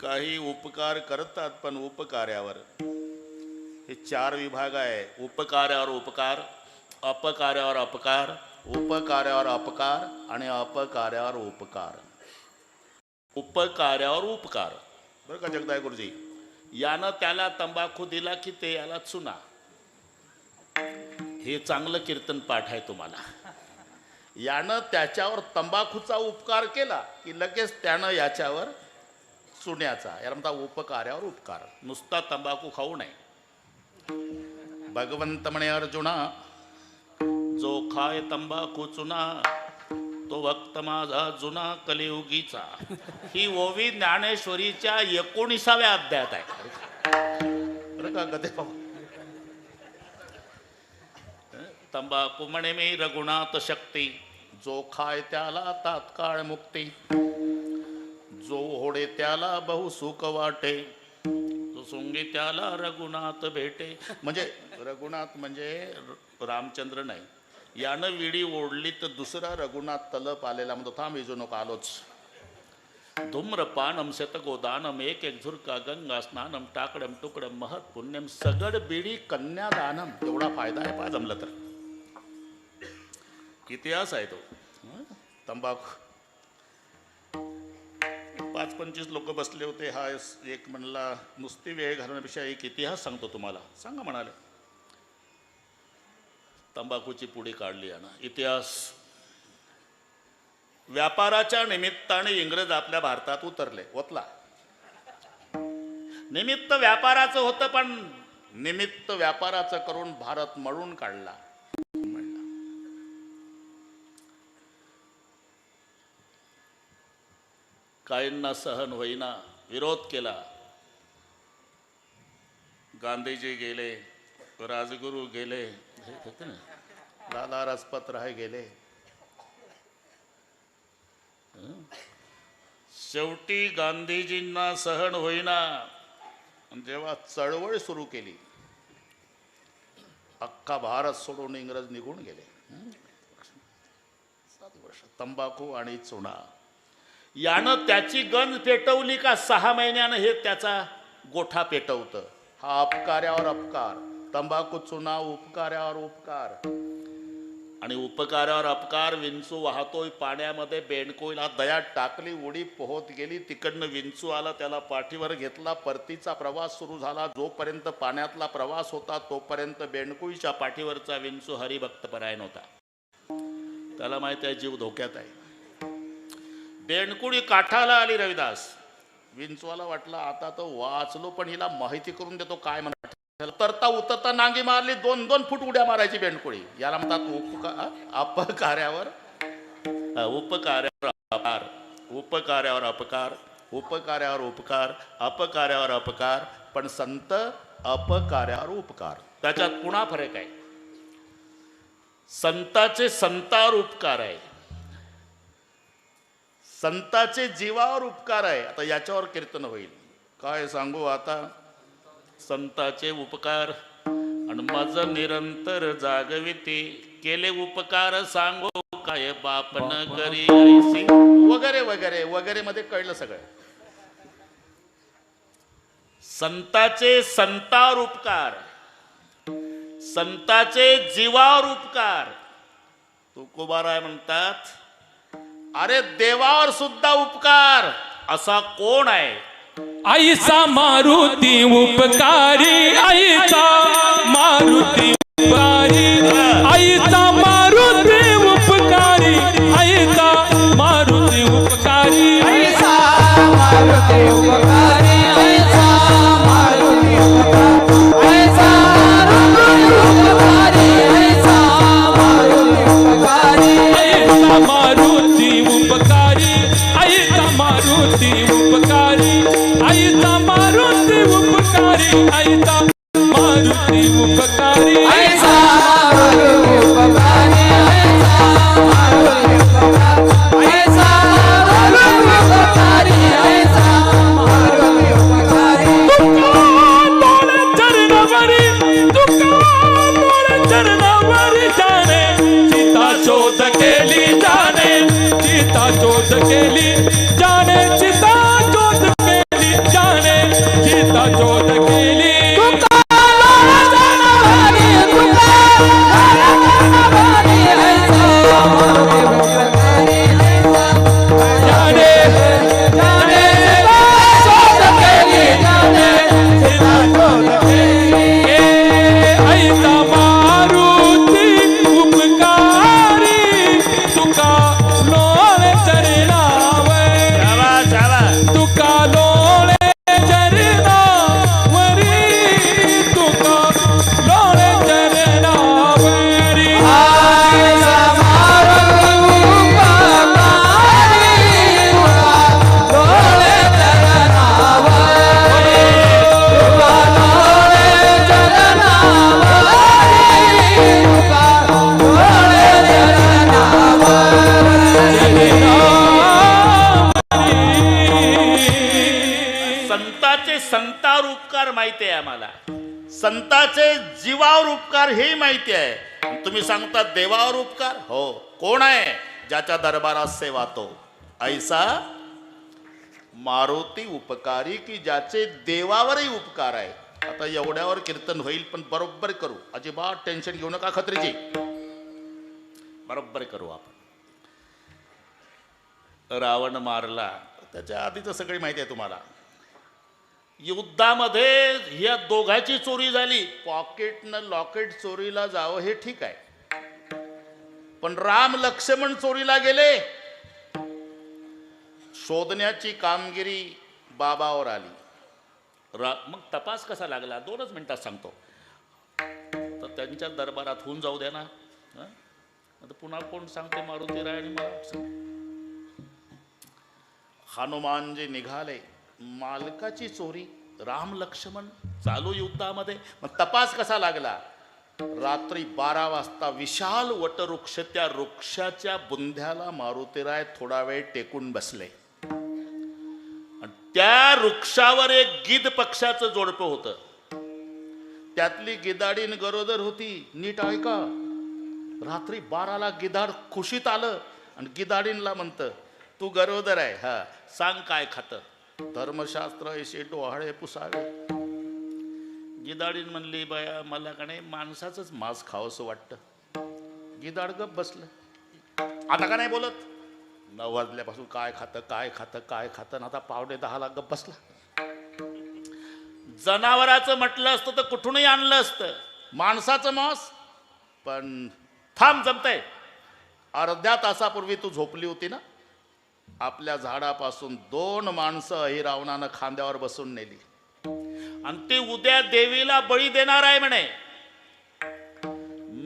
काही उपकार करतात पण उपकार्यावर. हे 4 विभाग आहे. उपकार्यावर उपकार, अपकार्यावर अपकार, उपकार्यावर अपकार आणि अपकार्यावर उपकार. उपकार्यावर उपकार. बरं का जगदाय गुरुजी, यानं त्याला तंबाखू दिला की ते याला चुना. हे चांगलं कीर्तन पाठ आहे तुम्हाला. यानं त्याच्यावर तंबाखूचा उपकार केला की लगेच त्यानं याच्यावर चुन्याचा. याला म्हणतात उपकार्यावर उपकार. नुसता तंबाखू खाऊ नये. भगवंत म्हणे अर्जुना, जो खाय तंबाखू चुना तो भक्त माझा जुना कलियुगीचा. ही ओवी ज्ञानेश्वरीच्या 19व्या अध्यायात आहे. बरं का गदे बाबा. तंबाखू म्हणे मी रघुनाथ शक्ती, जो खाय त्याला तात्काळ मुक्ती, जो होडे त्याला बहु सुख वाटे, जो सोंगे त्याला रघुनाथ भेटे. म्हणजे रघुनाथ म्हणजे रामचंद्र नाही. यानं विडी ओढली तर दुसरा रघुनाथ तलप आलेला म्हणतो थांब विजू नको आलोच. धूम्रपानम शतगोदानम एक एक झुरका गंगा स्नानम टाकडम टुकडम महत् पुण्यम सगड बिडी कन्यादानम. एवढा फायदा आहे पा जमलं तर. इतिहास आहे तो तंबाखू. 5-25 लोक बसले होते. हा एक म्हणला नुसती वेळ घालवण्यापेक्षा एक इतिहास सांगतो तुम्हाला. सांगा म्हणाले. तंबाखूची पुडी काढली यानं. इतिहास. व्यापाराच्या निमित्ताने इंग्रज आपल्या भारतात उतरले. ओतला निमित्त व्यापाराचं होतं पण निमित्त व्यापाराचं करून भारत मळून काढला. काहींना सहन होईना, विरोध केला. गांधीजी गेले, राजगुरू गेले, लाला लाजपत राय गेले. शेवटी गांधीजींना सहन होईना. जेव्हा चळवळ सुरू केली, अख्खा भारत सोडून इंग्रज निघून गेले. 7 वर्ष तंबाखू आणि चुना. यानं त्याची गंज पेटवली का 6 महिन्यानं हे त्याचा गोठा पेटवतं. हा अपकार्यावर अपकार. तंबाखू चुना उपकार्यावर उपकार. आणि उपकार्यावर अपकार. विंचू वाहतोय पाण्यामध्ये, बेंडकोईला दयात टाकली, उडी पोहत गेली. तिकडनं विंचू आला, त्याला पाठीवर घेतला. परतीचा प्रवास सुरू झाला. जोपर्यंत पाण्यातला प्रवास होता तोपर्यंत बेंडकोईच्या पाठीवरचा विंचू हरिभक्तपरायण होता. त्याला माहिती आहे जीव धोक्यात आहे. बेंडकुडी काठाला आली. रविदास विंचवाला वाटला आता तर वाचलो पण हिला माहिती करून देतो काय म्हणा. उतरता उतरता नांगी मारली. 2-2 फूट उड्या मारायची बेंडकुडी. याला म्हणतात अपकार्यावर उपकार्यावर अपकार, उपकार्यावर अपकार, उपकार्यावर उपकार, अपकार्यावर अपकार. पण संत अपकार्यावर उपकार. त्याच्यात पुन्हा फरक आहे. संताचे संतावर उपकार आहे, संताचे जीवावर उपकार आहे. आता याच्यावर कीर्तन होईल. काय सांगू आता. संताचे उपकार आणि माझं निरंतर जागविती. केले उपकार सांगू काय बापन करी ऐसी. वगैरे वगैरे वगैरे मध्ये कळलं सगळं. संताचे संतावर उपकार, संताचे जीवावर उपकार. तुकोबाराय म्हणतात अरे देवावर सुद्धा उपकार असा कोण आहे. ऐसा मारुती उपकारी, ऐसा मारुती उपकारी, ऐसा मारुती उपकारी, ऐसा मारुती उपकारी, ऐसा मारुती उपकारी, ऐसा मारुती उपकारी, ऐसा मारुती उपकारी, ऐसा मारुती उपकारी, ऐसा मारुती उपकारी, ऐसा मारुती उपकारी, ऐसा मारुती उपकारी, ऐसा मारुती उपकारी, ऐसा मारुती उपकारी, ऐसा मारुती उपकारी. तुका चरणावरी जाणे, सीता शोध केली जाणे, सीता शोध केली जाणे, सीता शोध केली जाणे. संतावर उपकार माहिती आहे आम्हाला, संताचे जीवावर उपकार हे माहिती आहे. आणि तुम्ही सांगता देवावर उपकार. हो, कोण आहे ज्याच्या दरबारात सेवा तो ऐसा मारुती उपकारी की ज्याचे देवावरही उपकार आहे. आता एवढ्यावर कीर्तन होईल, पण बरोबर करू, अजिबात टेन्शन घेऊ नका खत्रीजी, बरोबर करू आपण. रावण मारला, त्याच्या आधीच सगळी माहिती आहे तुम्हाला. युद्धामध्ये ह्या दोघांची चोरी झाली. पॉकेटनं लॉकेट चोरीला जावं हे ठीक आहे, पण राम लक्ष्मण चोरीला गेले. शोधण्याची कामगिरी बाबावर आली. मग तपास कसा लागला 2च मिनिटात सांगतो. तर त्यांच्या दरबारात होऊन जाऊ द्या ना. आता पुन्हा कोण सांगते मारुती राय आणि मला. हनुमानजी निघाले, मालकाची चोरी, राम लक्ष्मण चालू युद्धामध्ये. मग तपास कसा लागला? रात्री 12 वाजता विशाल वटवृक्ष, त्या वृक्षाच्या बुंध्याला मारुतीराय थोडा वेळ टेकून बसले. त्या वृक्षावर एक गिध पक्षाचं जोडपं होतं. त्यातली गिधाडीन गरोदर होती. नीट ऐका, रात्री 12ला गिधाड खुशीत आलं आणि गिधाडीनला म्हणतं, तू गरोदर आहे, हा सांग काय खातं. धर्मशास्त्र ऐसे डोहाळे पुसावे. गिधाडीन म्हणली, बाया मला का नाही माणसाचंच मांस खावंसं वाटतं. गिधाड गप बसलं. आता का नाही बोलत. 9 वाजल्यापासून काय खातं काय खातं काय खातं, आता 9:45ला गप बसला. जनावराचं म्हटलं असतं तर कुठूनही आणलं असतं माणसाचं मांस. पण थांब, जमतंय. अर्ध्या तासापूर्वी तू झोपली होती ना, आपल्या झाडापासून 2 माणसं अहिरावणानं खांद्यावर बसून नेली आणि ते उद्या देवीला बळी देणार आहे म्हणे.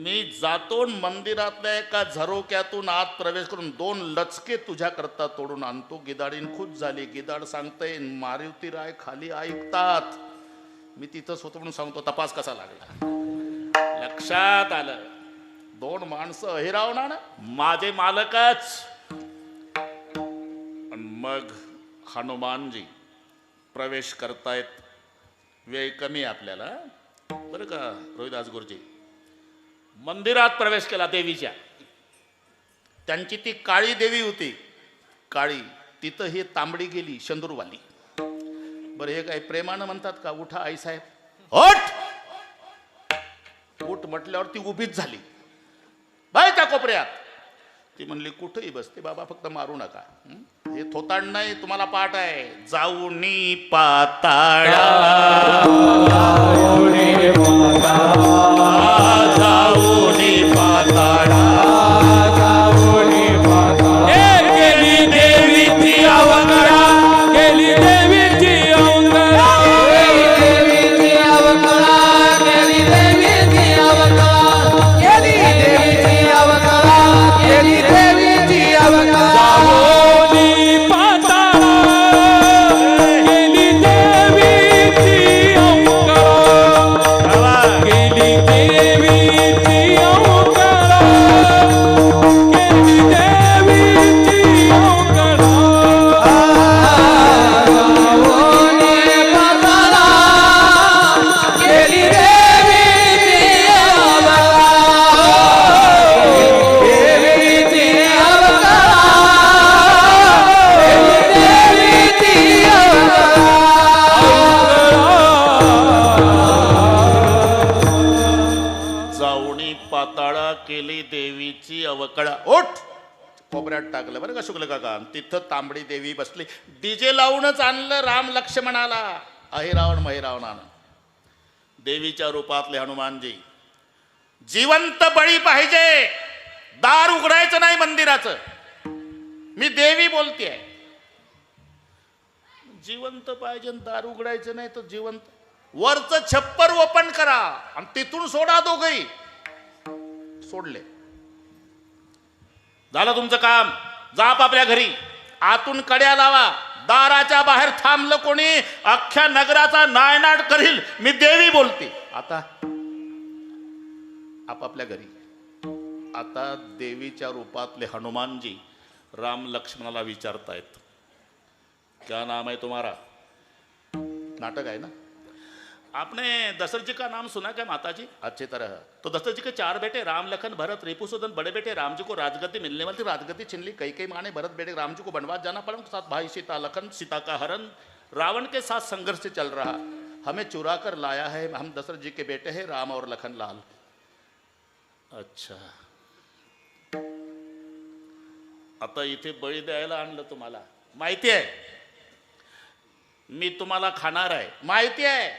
मी जातो मंदिरातल्या एका झरोक्यातून आत प्रवेश करून 2 लचके तुझ्या करता तोडून आणतो. गिधाडीन खुश झाली. गिधाड सांगतंय, मारुतीराय खाली ऐकतात. मी तिथंच होतो म्हणून सांगतो तपास कसा लागला. लक्षात आलं, 2 माणसं अहिरावणानं, माझे मालकच. मग हनुमानजी प्रवेश करतायत. वेळ कमी आपल्याला बरं का रोहिदास गुरुजी. मंदिरात प्रवेश केला देवीच्या. त्यांची ती काळी देवी होती, काळी. तिथं ही तांबडी गेली शंदूरवाली. बरं, हे काय प्रेमानं म्हणतात का, उठा आईसाहेब, उठ. उठ म्हटल्यावर ती उभीच झाली. बाय त्या कोपऱ्यात. ती म्हणली, कुठेही बसते बाबा, फक्त मारू नका. हे थोतांड नाही, तुम्हाला पाठ आहे. जाऊनी पाताळा, जाऊनी पाताळा, गेली देवीची अवकळा, गेली देवीची अवकळा, गेली देवीची अवकळा, गेली देवीची अवकळा, गेली देवीची अवकळा, गेली देवीची अवकळा. जाऊनी पाताळा, गेली देवीची अवकळा, गेली देवीची अवकळा, गेली देवीची अवकळा. जाऊनी पाताळा, गेली देवीची जाऊनी पाताळा केली देवीची अवकळा. ओठ कोपऱ्यात टाकलं बरं का शुक्ल काका. तिथं तांबडी देवी बसली. डीजे लावूनच आणलं राम लक्ष्मणाला अहिरावण महिरावणानं. देवीच्या रूपातले हनुमानजी, जिवंत बळी पाहिजे, दार उघडायचं नाही मंदिराचं. मी देवी बोलतेय, जिवंत पाहिजे, दार उघडायचं नाही तर जिवंत. वरचं छप्पर ओपन करा आणि तिथून सोडा दोघही. सोडले, झालं तुमचं काम. जा आपल्या घरी. आतून कड्या लावा. दाराच्या बाहेर थांबलं कोणी, अख्ख्या नगराचा नायनाट करील. मी देवी बोलते. आता आपापल्या घरी. आता देवीच्या रूपातले हनुमानजी राम लक्ष्मणाला विचारतायत, क्या नाम है तुम्हारा? नाटक है ना। आपने दशरथ जी का नाम सुना क्या माता जी? अच्छी तरह। तो दशरथ जी के 4 बेटे राम लखन भरत रिपुसूदन, बड़े बेटे राम जी को राजगद्दी मिलने वाली थी, राजगद्दी छीन ली। कई माँ ने भरत बेटे राम जी को वनवास जाना पड़ा, उनके साथ भाई सीता लखन, सीता का हरण, रावण के साथ संघर्ष चल रहा, हमें चुरा कर लाया है, हम दशरथ जी के बेटे हैं राम और लखन लाल। अच्छा, आता इथे बळी द्यायला आणलं तुम्हाला, माहिती आहे मी तुम्हाला खाणार आहे, माहिती आहे।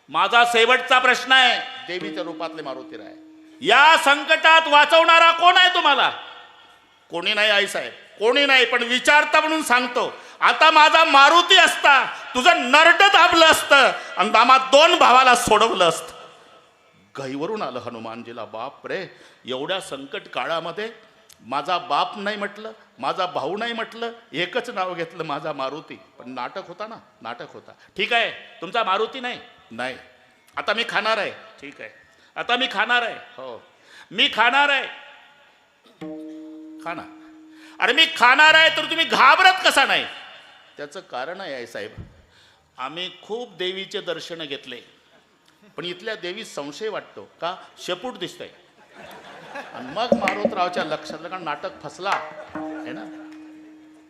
माझा शेवटचा प्रश्न आहे, देवीच्या रूपातले मारुतीराय, या संकटात वाचवणारा कोण आहे तुम्हाला? कोणी नाही आई साहेब, कोणी नाही, पण विचारता म्हणून सांगतो, आता माझा मारुती असता तुझं नरड दाबलं असतं आणि आम्हा 2 भावाला सोडवलं असतं। गहीवरून आलं हनुमानजीला, बाप रे, एवढ्या संकट काळामध्ये माझा बाप नाही म्हटलं, माझा भाऊ नाही म्हटलं, एकच नाव घेतलं माझा मारुती। पण नाटक होता ना, नाटक होता। ठीक आहे, तुमचा मारुती नाही, नाही, आता मी खाणार आहे। ठीक आहे, आता मी खाणार आहे, हो मी खाणार आहे, खाना। अरे मी खाणार आहे तर तुम्ही घाबरत कसा नाही? त्याचं कारण आहे साहेब, आम्ही खूप देवीचे दर्शन घेतले, पण इथल्या देवी संशय वाटतो का, शेपूट दिसतंय। आणि मग मारुतरावच्या लक्षात आलं, कारण नाटक फसला आहे ना,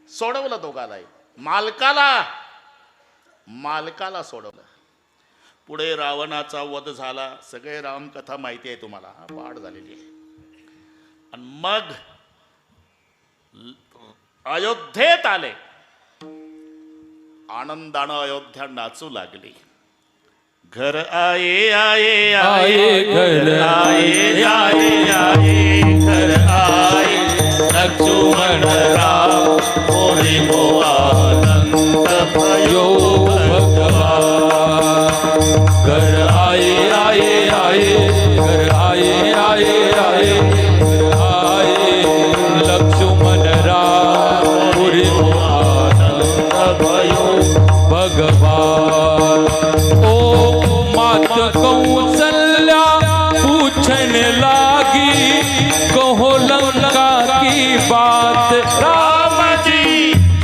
सोडवलं दोघालाही, मालकाला सोडवलं। पुढे रावणाचा वध झाला, सगळे रामकथा माहिती आहे तुम्हाला, पाठ झालेली आहे। आणि मग अयोध्येत आले, आनंदानं अयोध्या नाचू लागली। घर आए आए आए घर आए आए आए घर आए लक्ष्मण राम मोरे हो आनंद भयो भगवान। घर आए आए आए घर आए आए आए घर आए लक्ष्मण राम मोरे हो आनंद भयो भगवान। मात कौशल्या पूछने लागी, कहो लंका की बात, राम जी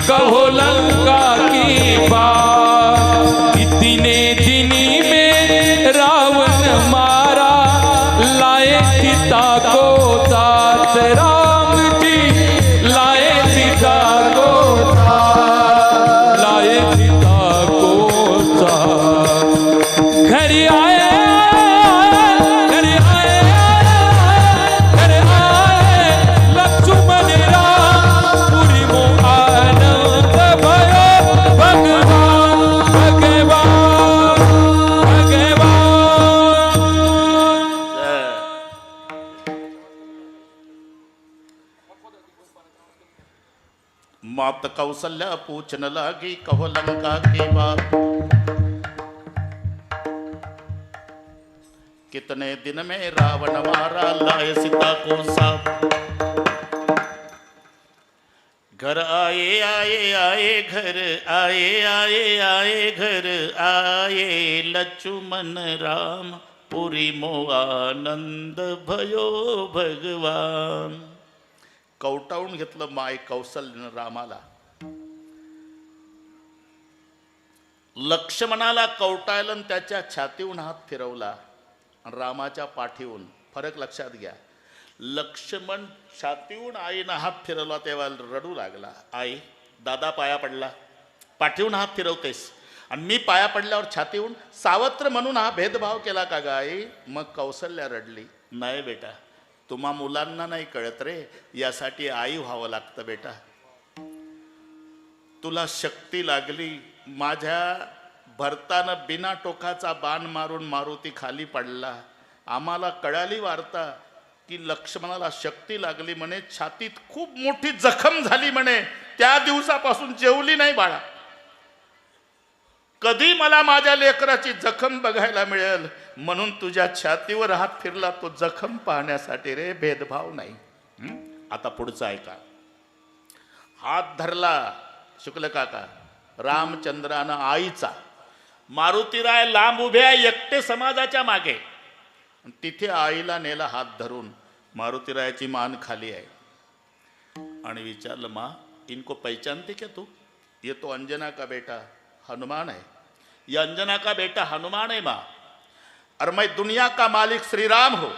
कहो लंका की बात। इतने दिनी में रावण मारा, लाए सीता को साथ, राम जी लाए सीता को साथ, लाए सीता को साथ। घर आए घर आए घर आए लक्ष्मण राम पुरी मो आनंद भयो भगवान भगवान मात कौशल्या पूछने लगी, कहो लंका की बात। कितने दिन में रावण मारा, लाए सीता को साथ। घर आए आए आए घर आए आए आए घर आए लक्ष्मण राम पुरी मो आनंद भयो भगवान। कवटाळून घेतलं माय कौशल्यानं रामाला, लक्ष्मणाला कवटाळलं आणि त्याच्या छातीहून हात फिरवला, रामाच्या पाठीहून। फरक लक्षात घ्या, लक्ष्मण छातीहून आईनं हात फिरवला तेव्हा रडू लागला, आई दादा पाया पडला, पाठीहून हात फिरवतेस, आणि मी पाया पडल्यावर छातीहून, सावत्र म्हणून हा भेदभाव केला का ग आई? मग कौशल्या रडली, नाही बेटा, तुम्हा मुलांना नाही कळत रे, यासाठी आई व्हावं लागतं बेटा। तुला शक्ती लागली, माझ्या भरतानं बिना टोकाचा बाण मारून मारुती खाली पडला, आम्हाला कळाली वार्ता की लक्ष्मणाला शक्ती लागली म्हणे, छातीत खूप मोठी जखम झाली म्हणे, त्या दिवसापासून जेवली नाही बाळा। कधी मला माझ्या लेकराची जखम बघायला मिळेल म्हणून तुझ्या छातीवर हात फिरला, तो जखम पाहण्यासाठी रे, भेदभाव नाही। आता पुढचं ऐका, हात धरला शुक्ल काका रामचंद्रानं आईचा, मारुतीराय लांब उभे आहे एकटे समाजाच्या मागे, तिथे आईला नेला हात धरून, मारुतीरायाची मान खाली आहे आणि विचारलं, माँ इनको पहचानते क्या तू? ये तो अंजना का बेटा हनुमान है। ये अंजना का बेटा हनुमान है माँ, और मैं दुनिया का मालिक श्री राम हूं।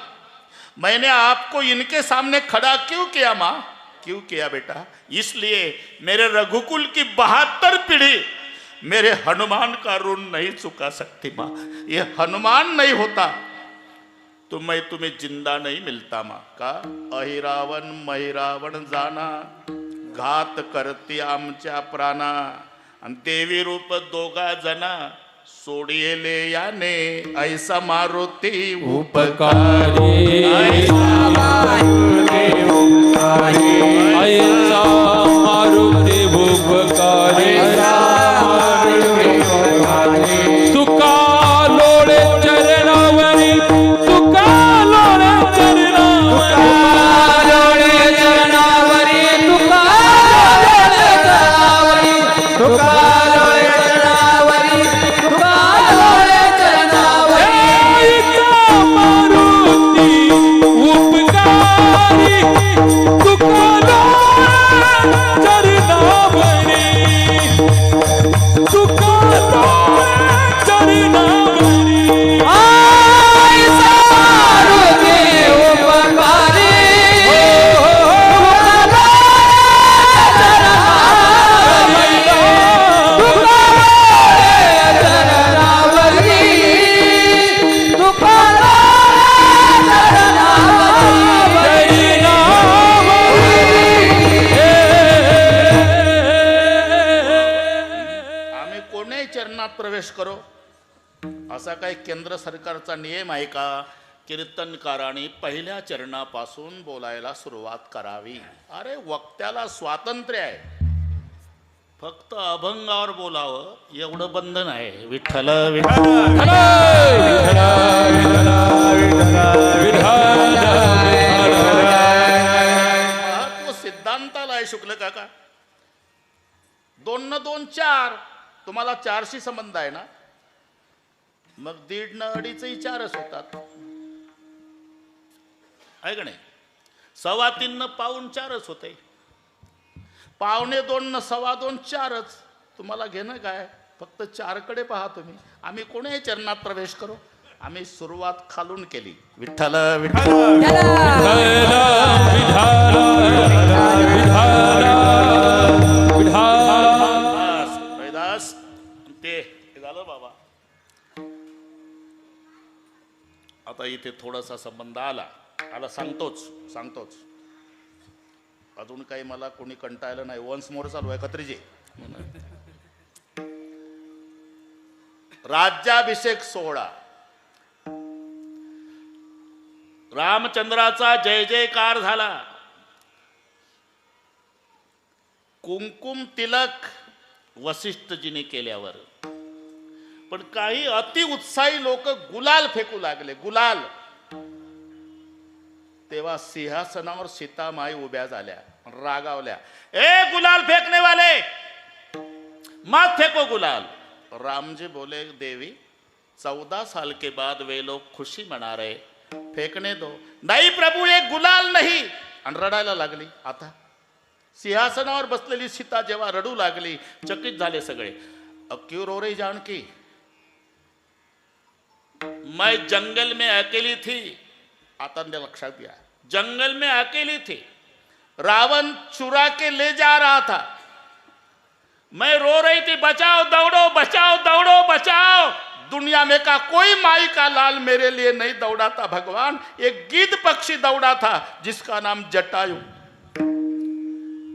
मैंने आपको इनके सामने खड़ा क्यों किया माँ? क्यों किया बेटा? इसलिए मेरे रघुकुल की 72 पीढ़ी मेरे हनुमान का ऋण नहीं चुका सकती माँ। ये हनुमान नहीं होता तो मैं तुम्हें जिंदा नहीं मिलता माँ। का अहिरावण महिरावण जाना, घात करती आमच्या प्राणा, आणि देवी रूप दोघा जना, सोडिले याने ऐसा मारुती उपकारी ऐसा मारुती उपकारी तुका लोळे चरणावरी, तुका लोळे चरणावरी, प्रवेश करो असा काही केंद्र सरकारचा नियम आहे का? कीर्तनकारांनी पहिल्या चरणापासून बोलायला सुरुवात करावी. अरे वक्त्याला स्वातंत्र्य आहे, फक्त अभंगावर बोलावं एवढं बंधन आहे. विठ्ठल विठ्ठल तो सिद्धांताला आहे शुक्ल काका. 2 न 2 4. तुम्हाला 4शी संबंध आहे ना, मग 1.5 न 2.5ही 4च होतात आहे का नाही? 3.25 न पाऊण 4च होते. 1.25 न 2.25 4च. तुम्हाला घेणं काय? फक्त 4 कडे पहा तुम्ही. आम्ही कोणीही चरणात प्रवेश करू, आम्ही सुरुवात खालून केली. विठ्ठल विठ्ठल ते झालं बाबा. आता इथे थोडासा संबंध आला सांगतोच. अजून काही मला कोणी कंटाळलं नाही. वन्स मोर चालू आहे कत्रीजी. राज्याभिषेक सोहळा, रामचंद्राचा जय जयकार झाला. कुंकुम तिलक वसिष्ठजीने केल्यावर पण काही अति उत्साही लोक गुलाल फेकू लागले. गुलाल. तेव्हा सिंहासनावर सीतामाई उभ्या झाल्या, रागावल्या. ए गुलाल फेकने वाले, मत फेको गुलाल. राम जी बोले, देवी 14 साल के बाद वे लोग खुशी मना रहे, फेकने दो. नाही प्रभू, एक गुलाल नाही. आणि रडायला लागली. आता सिंहासनावर बसलेली सीता जेव्हा रडू लागली, चकित झाले सगळे. क्यों रो रही जानकी? मैं जंगल में अकेली थी. आता लक्षात घ्या, जंगल में अकेली थी. रावण चुरा के ले जा रहा था. मैं रो रही थी, बचाओ दौड़ो बचाओ दौड़ो बचाओ. दुनिया में का कोई माई का लाल मेरे लिए नहीं दौड़ा था भगवान. एक गिद्ध पक्षी दौड़ा था जिसका नाम जटायु.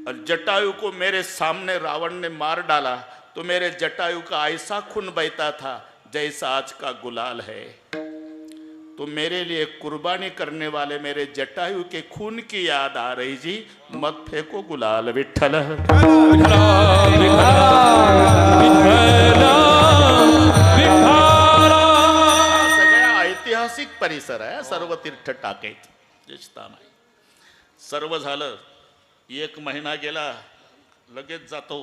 और जटायु को मेरे सामने रावण ने मार डाला तो मेरे जटायु का ऐसा खून बहता था जैसा आज का गुलाल है. तो मेरे लिए कुर्बानी करने वाले मेरे जटायु के खून की याद आ रही जी. मत फेको गुलाल. विठ्ठल सगळा ऐतिहासिक परिसर आहे. सर्व तीर्थ टाकायचं स्थान आहे. सर्व झालं. 1 महिना गेला, लगेच जातो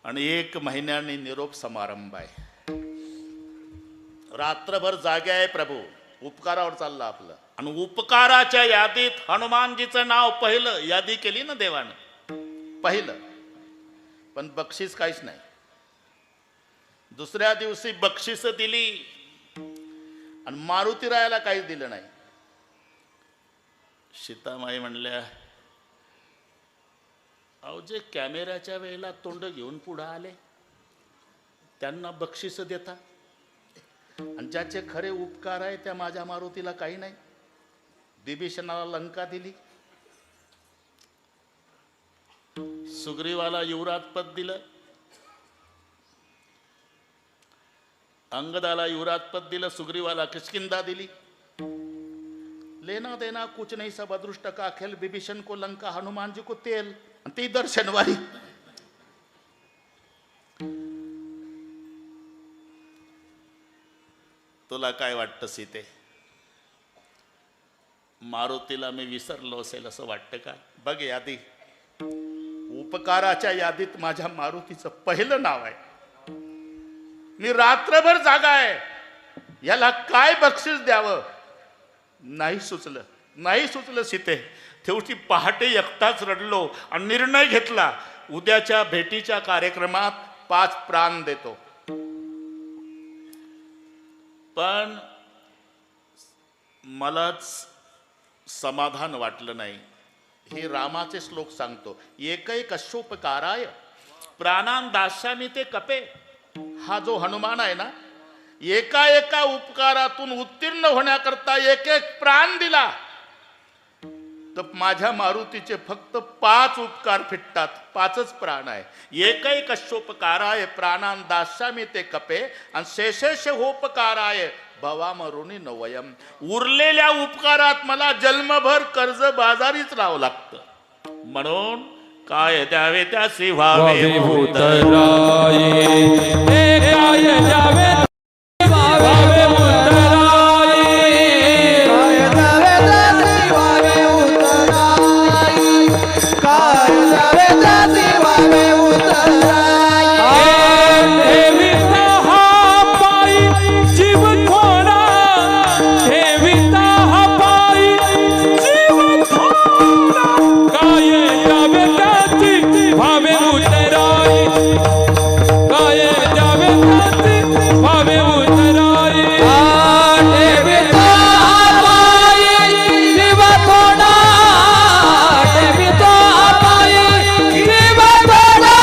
आणि 1 महिन्याने निरोप समारंभ आहे. रात्रभर जागे आहे प्रभू. उपकारावर चाललं आपलं. आणि उपकाराच्या यादीत हनुमानजीचं नाव पहिलं. यादी केली ना देवानं, पहिलं. पण बक्षीस काहीच नाही. दुसऱ्या दिवशी बक्षीस दिली आणि मारुतीरायाला काहीच दिलं नाही. सीतामाई म्हणल्या, अहो जे कॅमेऱ्याच्या वेळेला तोंड घेऊन पुढे आले त्यांना बक्षीस देता, आणि ज्याचे खरे उपकार आहे त्या माझ्या मारुतीला काही नाही. विभीषणाला लंका दिली, सुग्रीवाला युवराज पद दिलं, अंगदाला युवराज पद दिलं, सुग्रीवाला किष्किंधा दिली. लेना देना कुछ नहीं, सब अदृष्ट का खेल. विभीषण को लंका, हनुमान जी को तेल, ती दर शनिवारी. तुला काय वाटतं सीते, मारुतीला मी विसरलो असेल असं वाटतं का? बघ यादी, उपकाराच्या यादीत माझ्या मारुतीचं पहिलं नाव आहे. मी रात्रभर जागा आहे, याला काय बक्षीस द्यावं नाही सुचलं, नाही सुचलं सीते. तेवढी पहाटे एकटाच रडलो आणि निर्णय घेतला, उद्याच्या भेटीच्या कार्यक्रमात 5 प्राण देतो. पण मलाच समाधान वाटलं नाही. हे रामाचे श्लोक सांगतो, एकैक कशोपकाराय प्राणान दास्यामी ते कपे. हा जो हनुमान आहे ना, एका एका उपकारातून उत्तीर्ण होण्याकरता एक एक प्राण दिला, तर माझ्या मारुतीचे फक्त 5 उपकार फिटतात. 5च प्राण आहे. एकही कशोपकाराय प्राणान दास्यामी ते कपे, आणि शेषेश होपकाराय भवामरुणी नवयम. उरलेल्या उपकारात मला जन्मभर कर्ज बाजारीच राहावं लागतं. म्हणून काय द्यावे त्यासी व्हावे उतराये, हे काय द्यावे व्हावे उतराये, काय द्यावे त्यासी व्हावे उतराई, काय द्यावे त्यासी व्हावे उतराई. ठेविता हा पायी जीव थोडा, ठेविता हा पायी जीव थोडा, काय द्यावे त्याची व्हावे उतराई, काय द्यावे त्याची व्हावे उतराई. ठेवितो पायी जीव थोडा, ठेवितो पायी जीव थोडा,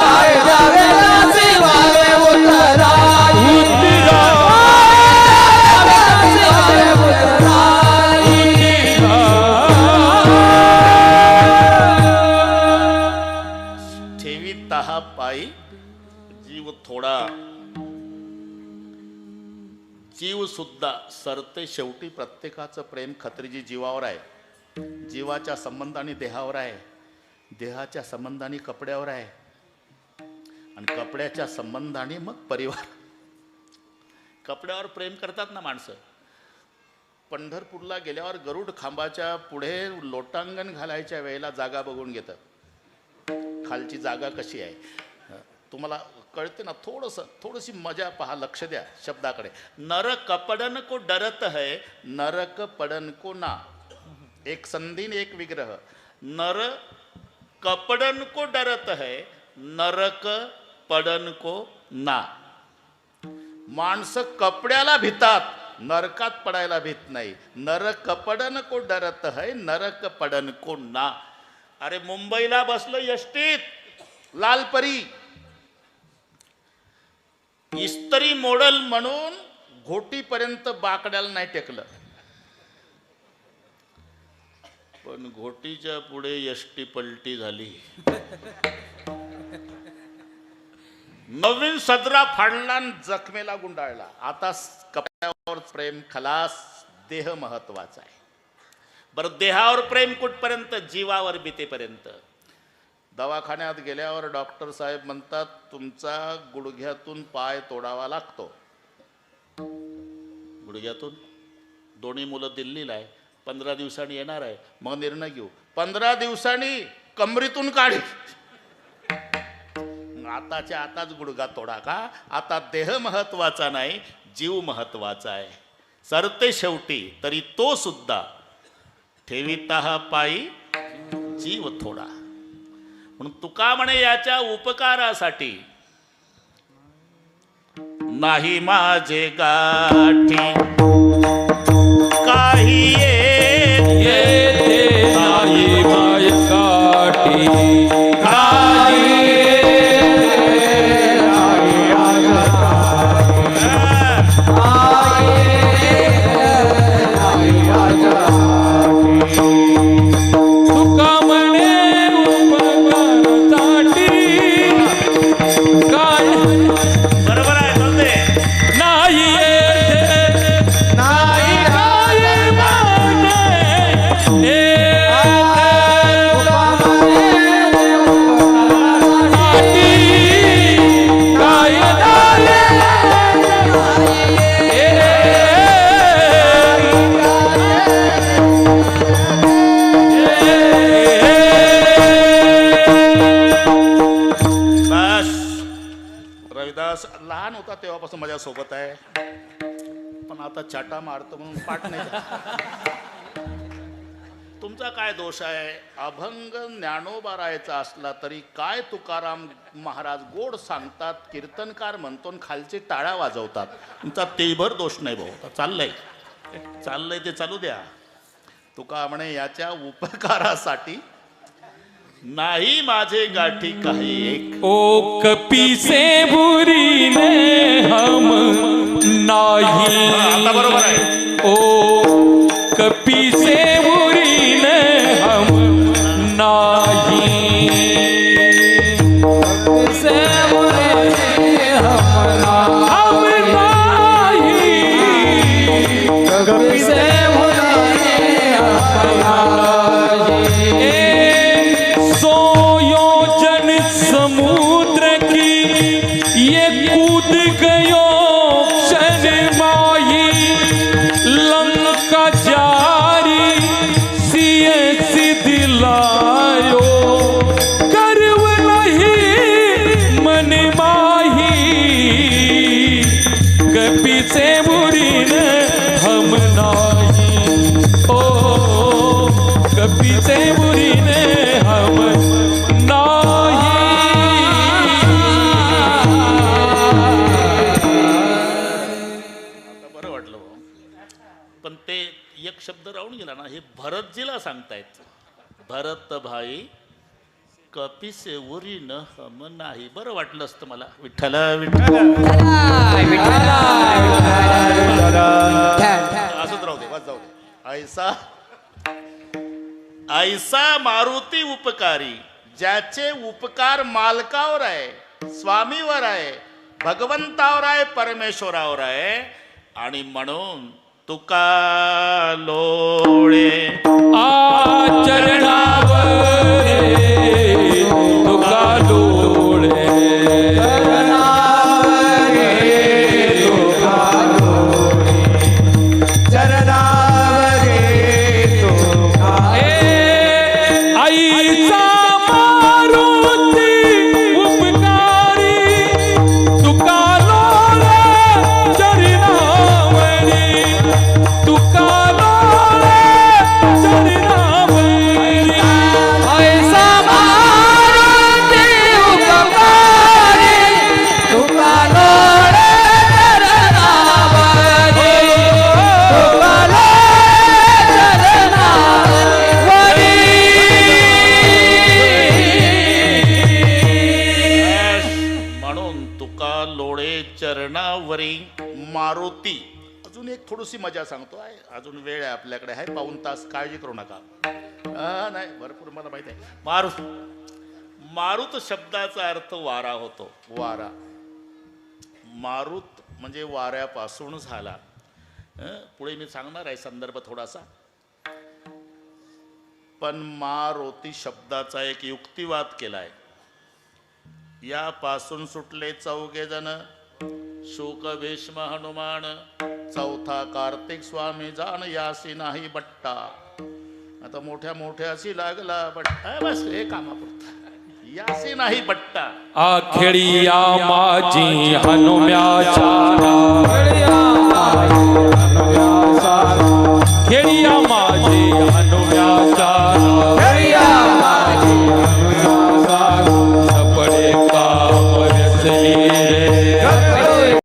काय द्यावे त्यासी व्हावे उतराई, त्यासी व्हावे उतराई. ठेवीत हा पायी जीव थोडा. जीव सुद्धा सरते शेवटी. प्रत्येकाचं प्रेम खत्रीजी जीवावर आहे. जीवाच्या संबंधाने देहावर आहे, देहाच्या संबंधाने कपड्यावर आहे, आणि कपड्याच्या संबंधाने मग परिवार. कपड्यावर प्रेम करतात ना माणसं. पंढरपूरला गेल्यावर गरुड खांबाच्या पुढे लोटांगण घालायच्या वेळेला जागा बघून घेतं, खालची जागा कशी आहे. तुम्हाला कळते ना. थोडीशी मजा पहा, लक्ष द्या शब्दाकडे. नर कपडन को डरत है, नरक पडन को ना. एक संधीन एक विग्रह. नर कपडन को डरत है, नरक पडन को ना. माणसं कपड्याला भितात, नरकात पडायला भीत नाही. नर कपडन को डरत है, नरक पडन को ना. अरे मुंबईला बसलो एसटीत, लालपरी इस्त्री मॉडेल म्हणून घोटीपर्यंत बाकड्याला नाही टेकलं, पण घोटीच्या पुढे एसटी पलटी झाली. नवीन सदरा फाडला आणि जखमेला गुंडाळला. आता कपड्यावर प्रेम खलास, देह महत्वाचा आहे. बरं, देहावर प्रेम कुठपर्यंत? जीवावर भीतीपर्यंत. दवाखान्यात गेल्यावर डॉक्टर साहेब म्हणतात, तुमचा गुडघ्यातून पाय तोडावा लागतो. गुडघ्यातून. दोन्ही मुलं दिल्लीला आहे, 15 दिवसांनी येणार आहे, मग निर्णय घेऊ. 15 दिवसांनी कमरीतून काढी. आताच्या आताच गुडघा तोडा का? आता देह महत्वाचा नाही, जीव महत्वाचा आहे. सरते शेवटी तरी तो सुद्धा. ठेविता हा पायी जीव थोडा. म्हणून तुका म्हणे याच्या उपकारासाठी नाही माझे गाठी काही येते नाही माय गाठी काही तुका म्हणे उपकारासाठी काय बरोबर आहे चालते नाही येते नाही काय म्हणे काय बस रविदास लहान होता तेव्हापासून माझ्या सोबत आहे पण आता चाटा मारतो म्हणून पाठ नाही जात. तुमचा काय दोष आहे अभंग ज्ञानोबा राहायचा असला तरी काय तुकाराम महाराज गोड सांगतात कीर्तनकार म्हणतो आणि खालचे टाळ्या वाजवतात तुमचा तेभर दोष नाही भाऊ आता चाललंय ते चालू द्या. तुका म्हणे याच्या उपकारासाठी नाही माझे गाठी काही एक ओ कपी से बुरी ने हम नाही आता बरोबर आहे ओ कपी से बुरी ने हम नाही से बुरे हम नाही कभी से सो योजन समुद्र की ये कूद गयो क्षण माही लंका जारी सिय सिदिलायो गर्व नहीं मन माही कपी से बुरी न हम नाही ओ कपी से बुरी ने हम नाही आता बरं वाटलं भाऊ पण ते एक शब्द राहून गेला ना हे भरतजीला सांगतायत भरत भाई कपिसे उरी न हम नाही बरं वाटलं असतं मला विठ्ठल विठ्ठल असंच राहू दे वाच जाऊ दे ऐसा मारुती उपकारी ज्याचे उपकार मालकावर आहे स्वामीवर आहे भगवंतावर आहे परमेश्वरावर आहे आणि म्हणून तुका लोळे आचरणावर तुका डोळे आईचा मारुती उपकारी तुका लोळे चरणावरी तुका लोळे चरणावरी ऐसा मारुती उपकारी तुका लोळे चरणावरी तुका लोळे चरणावरी म्हणून तुका लोळे चरणावरी मारुती अजून एक थोडीशी मजा सांगतो आहे अजून वेळ आहे आपल्याकडे आहे पाऊण तास काळजी करू नका नाही भरपूर मला माहित आहे मारुत शब्दाचा अर्थ वारा होतो वारा मारुत म्हणजे वाऱ्यापासून झाला पुढे मी सांगणार आहे संदर्भ थोडासा पण मारुती शब्दाचा एक युक्तिवाद केलाय यापासून सुटले चौघे जण शोक भीष्म हनुमान चौथा कार्तिक स्वामी जाण यासी नाही बट्टा आता मोठ्या मोठ्याशी लागला बट्टा बस हे कामापुरता यासी नाही बट्टा आखेडिया माझी हनुम्याच्या खेडिया माझी हनुम्याच्या सपडे काम रचली रे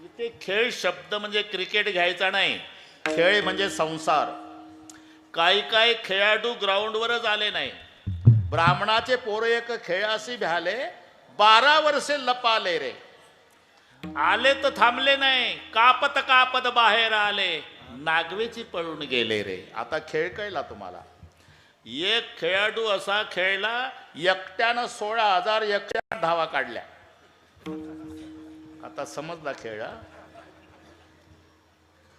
इथे खेळ शब्द म्हणजे क्रिकेट घ्यायचा नाही, खेळ म्हणजे संसार. काही काही खेळाडू ग्राउंडवरच आले नाही. ब्राह्मणाचे पोरं एक खेळाशी भ्याले 12 वर्षे लपाले रे. आले तर थांबले नाही, कापत कापत बाहेर आले, नागवेची पळून गेले रे. आता खेळ कळला तुम्हाला. एक खेळाडू असा खेळला, एकट्यानं 16,000 एकट्या धावा काढल्या. आता समजला खेळ.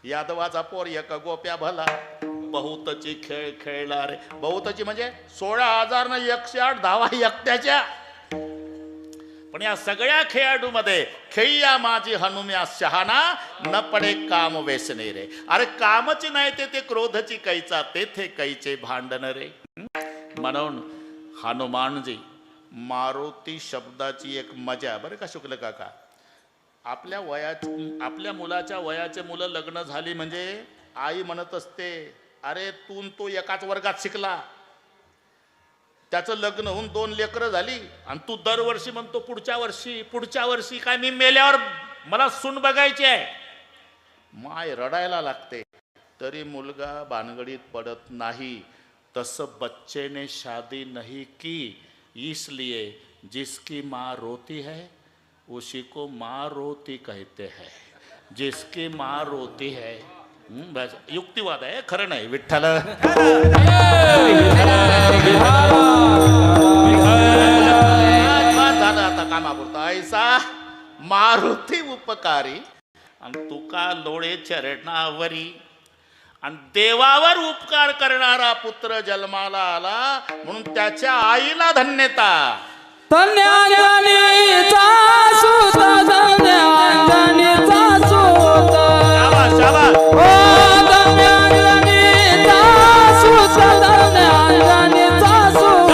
यादवाचा पोर एक गोप्या भला, बहुतची खेळ खेळला रे. बहुतची म्हणजे 16,000 न 108 धावा एकट्याच्या. पण या सगळ्या खेळाडूमध्ये खेळ्या माझी हनुम्या शहाणा, न पडे काम वेसणे रे. अरे कामच नाही ते क्रोधची कैचा, तेथे कैचे भांडण रे. म्हणून हनुमानजी मारुती शब्दाची एक मजा बरं का शुक्ल काका. आपल्या मुलाच्या वयाचे मुलं लग्न झाली म्हणजे आई म्हणत असते, अरे तो एकाच वर्गात शिकला, त्याचं लग्न होऊन 2 लेकरं झाली आणि तू दरवर्षी म्हणतो पुढच्या वर्षी काय मी मेल्यावर मला सून बघायची आहे. माय रडायला लागते तरी मुलगा भानगडीत पडत नाही. तसं बच्चे ने शादी नहीं की, इसलिए जिसकी माँ रोती है उसी को माँ रोती कहते हैं. जिसकी माँ रोती है. बस युक्तिवाद आहे, खरं नाही. विठ्ठल झालं आता कामापुरता. ऐसा मारुती उपकारी आणि तुका लोळे चरणावरी. आणि देवावर उपकार करणारा पुत्र जन्माला आला म्हणून त्याच्या आईला धन्यता. धन्यानीचा सूत, धन्यानीचा सूत. शाबास शाबास. ओ धन्यानीचा सूत, धन्यानीचा सूत.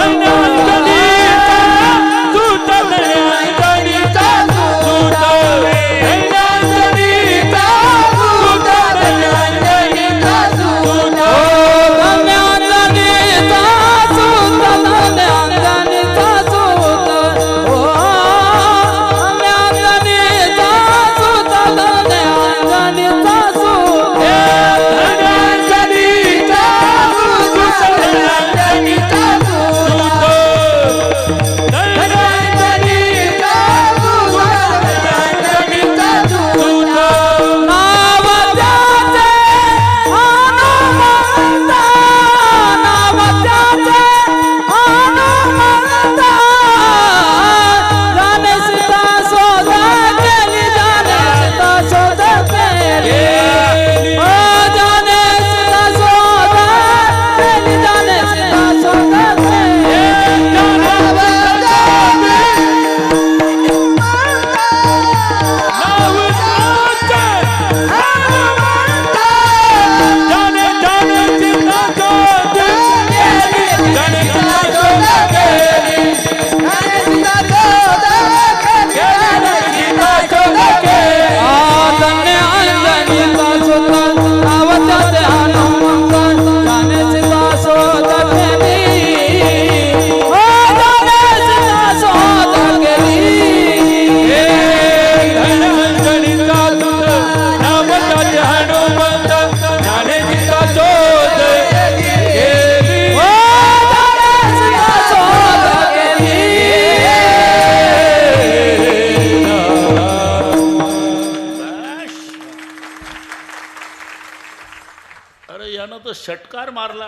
षटकार मारला.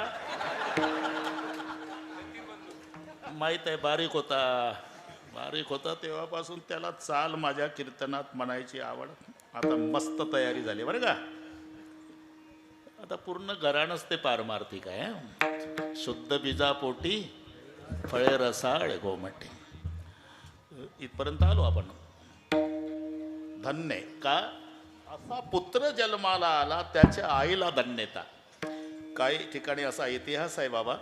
माहित आहे बारीक होता तेव्हापासून त्याला चाल माझ्या कीर्तनात म्हणायची आवड. आता मस्त तयारी झाली बरं का. आता पूर्ण घरानच ते पारमार्थिक आहे. शुद्ध बीजा पोटी फळे रसाळ गोमटे. इथपर्यंत आलो आपण. धन्य का असा पुत्र जन्माला आला, त्याच्या आईला धन्यता. काही ठिकाणी असा इतिहास आहे बाबा.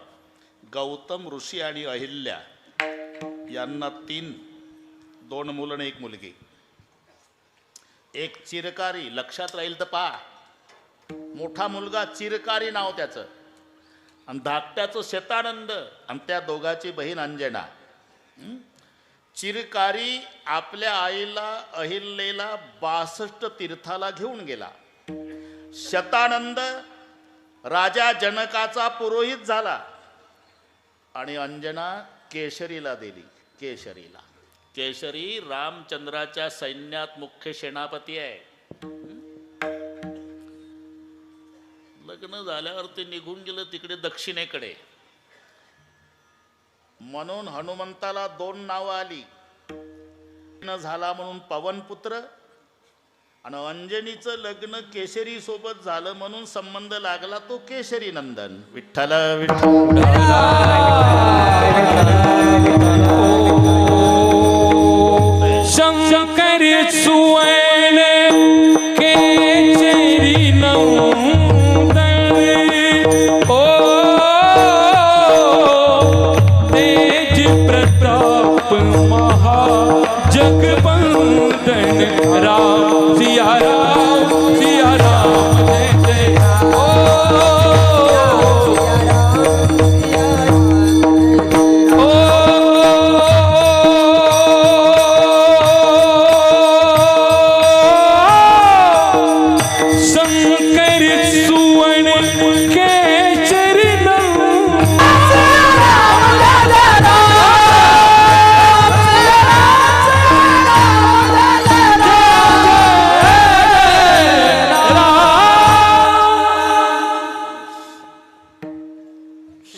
गौतम ऋषी आणि अहिल्या यांना 2 मुलं आणि 1 मुलगी. एक चिरकारी, लक्षात राहील तर पहा. मोठा मुलगा चिरकारी नाव त्याचं, आणि धाकट्याचं शतानंद, आणि त्या दोघाची बहीण अंजना. चिरकारी आपल्या आईला अहिल्याला 62 तीर्थाला घेऊन गेला. शतानंद राजा जनकाचा पुरोहित झाला आणि अंजना केशरीला दिली. केशरी रामचंद्राच्या सैन्यात मुख्य सेनापती आहे. लग्न झाल्यावर ते निघून गेलं तिकडे दक्षिणेकडे. म्हणून हनुमंताला 2 नावं आली. लग्न झाला म्हणून पवनपुत्र आणि अंजनीचं लग्न केशरी सोबत झालं म्हणून संबंध लागला तो केशरी नंदन. विठ्ठल विठ्ठल. शंकरी सुवर्ण केशरी नंदन ओ तेज प्रताप महा जगवंदन राम सिया राम जय जय शंकर सुवर्ण केशरी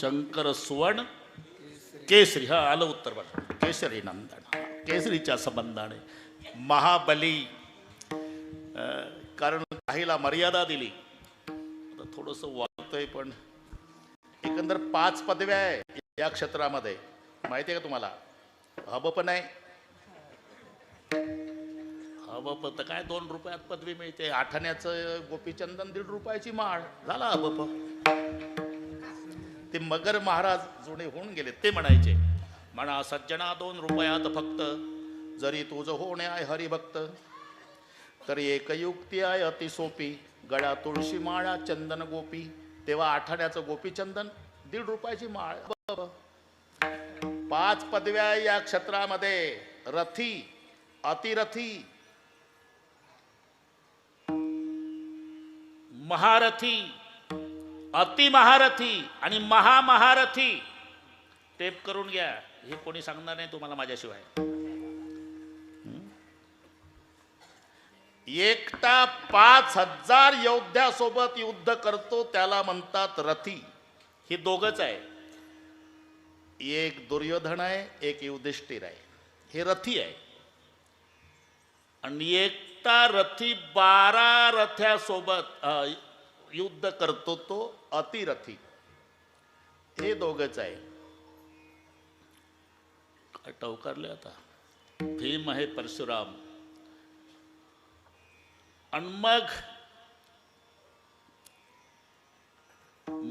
शंकर सुवर्ण केसरी. हा आलं उत्तर बघा. केशरी नंदन केसरीच्या संबंधाने महाबली. कारण काहीला मर्यादा दिली. आता थोडंसं वाटतंय पण एकंदर 5 पदव्या आहे या क्षेत्रामध्ये. माहिती आहे का तुम्हाला? हब पण आहे. हब तर काय 2 रुपयात पदवी मिळते. आठाण्याचं गोपीचंदन 1.5 रुपयाची माळ झाला हब. ते मगर महाराज जुने होऊन गेले ते म्हणायचे म्हणा सज्जना 2 रुपयात फक्त जरी तुझं होणे आहे हरिभक्त तरी एक युक्ती आहे अति सोपी गळ्या तुळशी माळा चंदन गोपी. तेव्हा आठाण्याचं गोपीचंदन 1.5 रुपयाची माळ. 5 पदव्या या क्षेत्रामध्ये. रथी अतिरथी महारथी अतिमहारथी आणि महामहारथी. टेप करून घ्या. हे कोणी सांगणार नाही तुम्हाला माझ्याशिवाय. एकटा 5000 योद्ध्यासोबत युद्ध करतो त्याला म्हणतात रथी. हे दोघच आहे. एक दुर्योधन आहे एक युधिष्ठिर आहे. हे रथी आहे. आणि एकटा रथी 12 रथ्यासोबत युद्ध करतो तो अतिरथी. हे दोघच आहे. काय टवकारले आता. भीम आहे परशुराम. आणि मग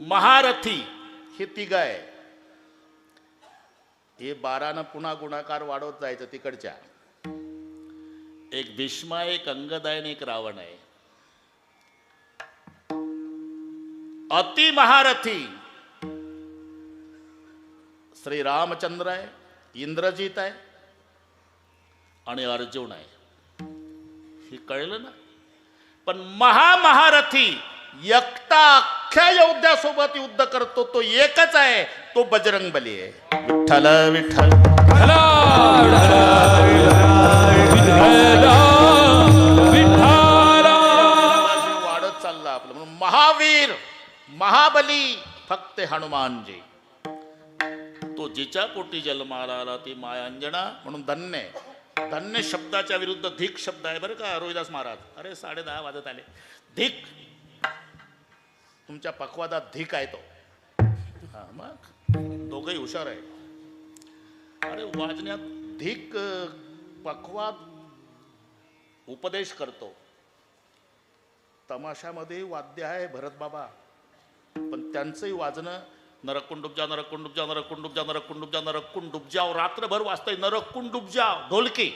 महारथी हे 3 आहे. हे 12 पुन्हा गुणाकार वाढवत जायचं तिकडच्या. एक भीष्म आहे एक अंगद आहे आणि एक रावण आहे. अति महारथी श्री रामचंद्र आहे इंद्रजित आहे आणि अर्जुन आहे. हे कळलं ना. पण महामहारथी एकटा अख्ख्या योद्ध्यासोबत युद्ध करतो तो एकच आहे. तो बजरंगबली आहे. विठ्ठल विठ्ठल. वाढत चालला आपलं. म्हणून महावीर महाबली फक्त हनुमानजी. तो जिच्या पोटी जन्माला आला ती माय अंजना म्हणून धन्य. धन्य शब्दाच्या विरुद्ध धिक शब्द आहे बरं का रोहिदास महाराज. अरे 10:30 वाजत आले. धिक तुमच्या पक्वादात धिक आहे तो. हा मग दोघंही हुशार आहे. अरे वाजण्यात धिक पक्वाद उपदेश करतो. तमाशामध्ये वाद्य आहे भरत बाबा पण त्यांचंही वाजणं नरकुंडुबजा नरकुंडुबजा नरकुंडुबजा नरकुंडुबजा नरकुंडुबजा रात्रभर वाजतंय नरकुंडुबजा ढोलकी.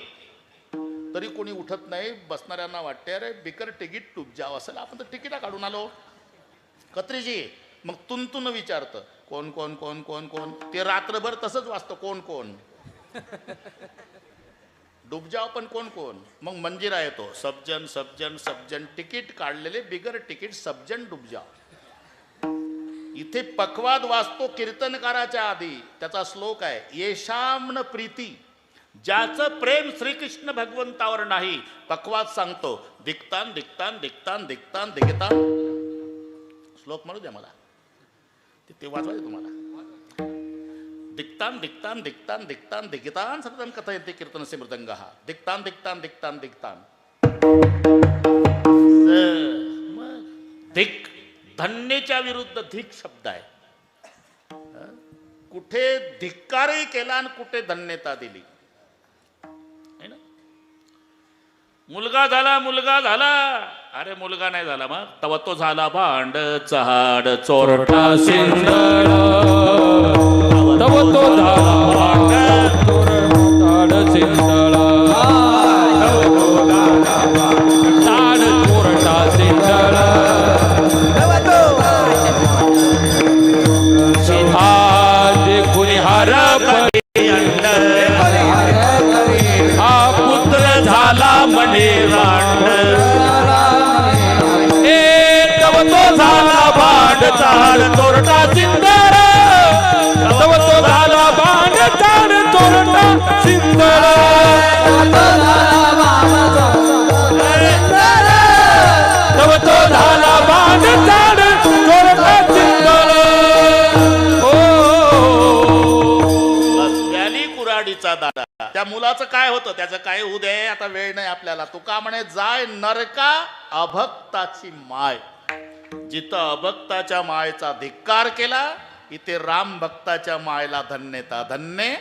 तरी कोणी उठत नाही. बसणाऱ्यांना वाटते अरे बिकर तिकीट डुबजाव असेल. आपण तर तिकीटा काढून आलो. कत्रीजी मग तुन विचारतं कोण कोण कोण कोण कोण. ते रात्रभर तसंच वाजतं कोण कोण. डुबजाव पण कोण कोण? मग मंजिरा येतो, सबजन सबजन सबजन, तिकीट काढलेले बिगर तिकीट सबजन डुबजाव. इथे पखवाद वाचतो कीर्तनकाराच्या आधी, त्याचा श्लोक आहे, येशाम्न प्रीती, ज्याचं प्रेम श्रीकृष्ण भगवंतावर नाही. पखवाद सांगतो, दिक्तान दिक्तान दिक्तान दिक्तान दिगतान. श्लोक म्हणू द्या मला, ते वाचवायचे तुम्हाला. दिक्तान दिक्तान दिक्तान दिक्तान दिगितान सततं कथयन्ति कीर्तनस्य मृदंगः. दिक्तान दिक्तान दिक्तान दिक्तान. दिक धन्यच्या विरुद्ध धिक शब्द आहे. कुठे धिक्कारही केला आणि कुठे धन्यता दिली. है ना? मुलगा झाला, अरे मुलगा नाही झाला, मग तव तो झाला भांड चहाड चोरटा सिंदळ तव तो झाला भांड चोरटाड सिंदळ ताड चोरटा सिंदळ आज कुणी हरपली हा पुत्र झाला म्हणे रांड. तव तो झाला भांड चाड चोरटा सिंदळ तव तो झाला भांड चाड चोरटा सिंदळ तव तो झाला भांड चाड चोरटा सिंदळ. व्याली कुऱ्हाडीचा दादा. त्या मुलाचं काय होतं, त्याचं काय होऊ दे, आता वेळ नाही आपल्याला. तुका म्हणे, जाय नरका अभक्ताची माय. जिथं अभक्ताच्या मायेचा धिक्कार केला, इथे राम भक्ताच्या मायेला धन्यता. धन्य,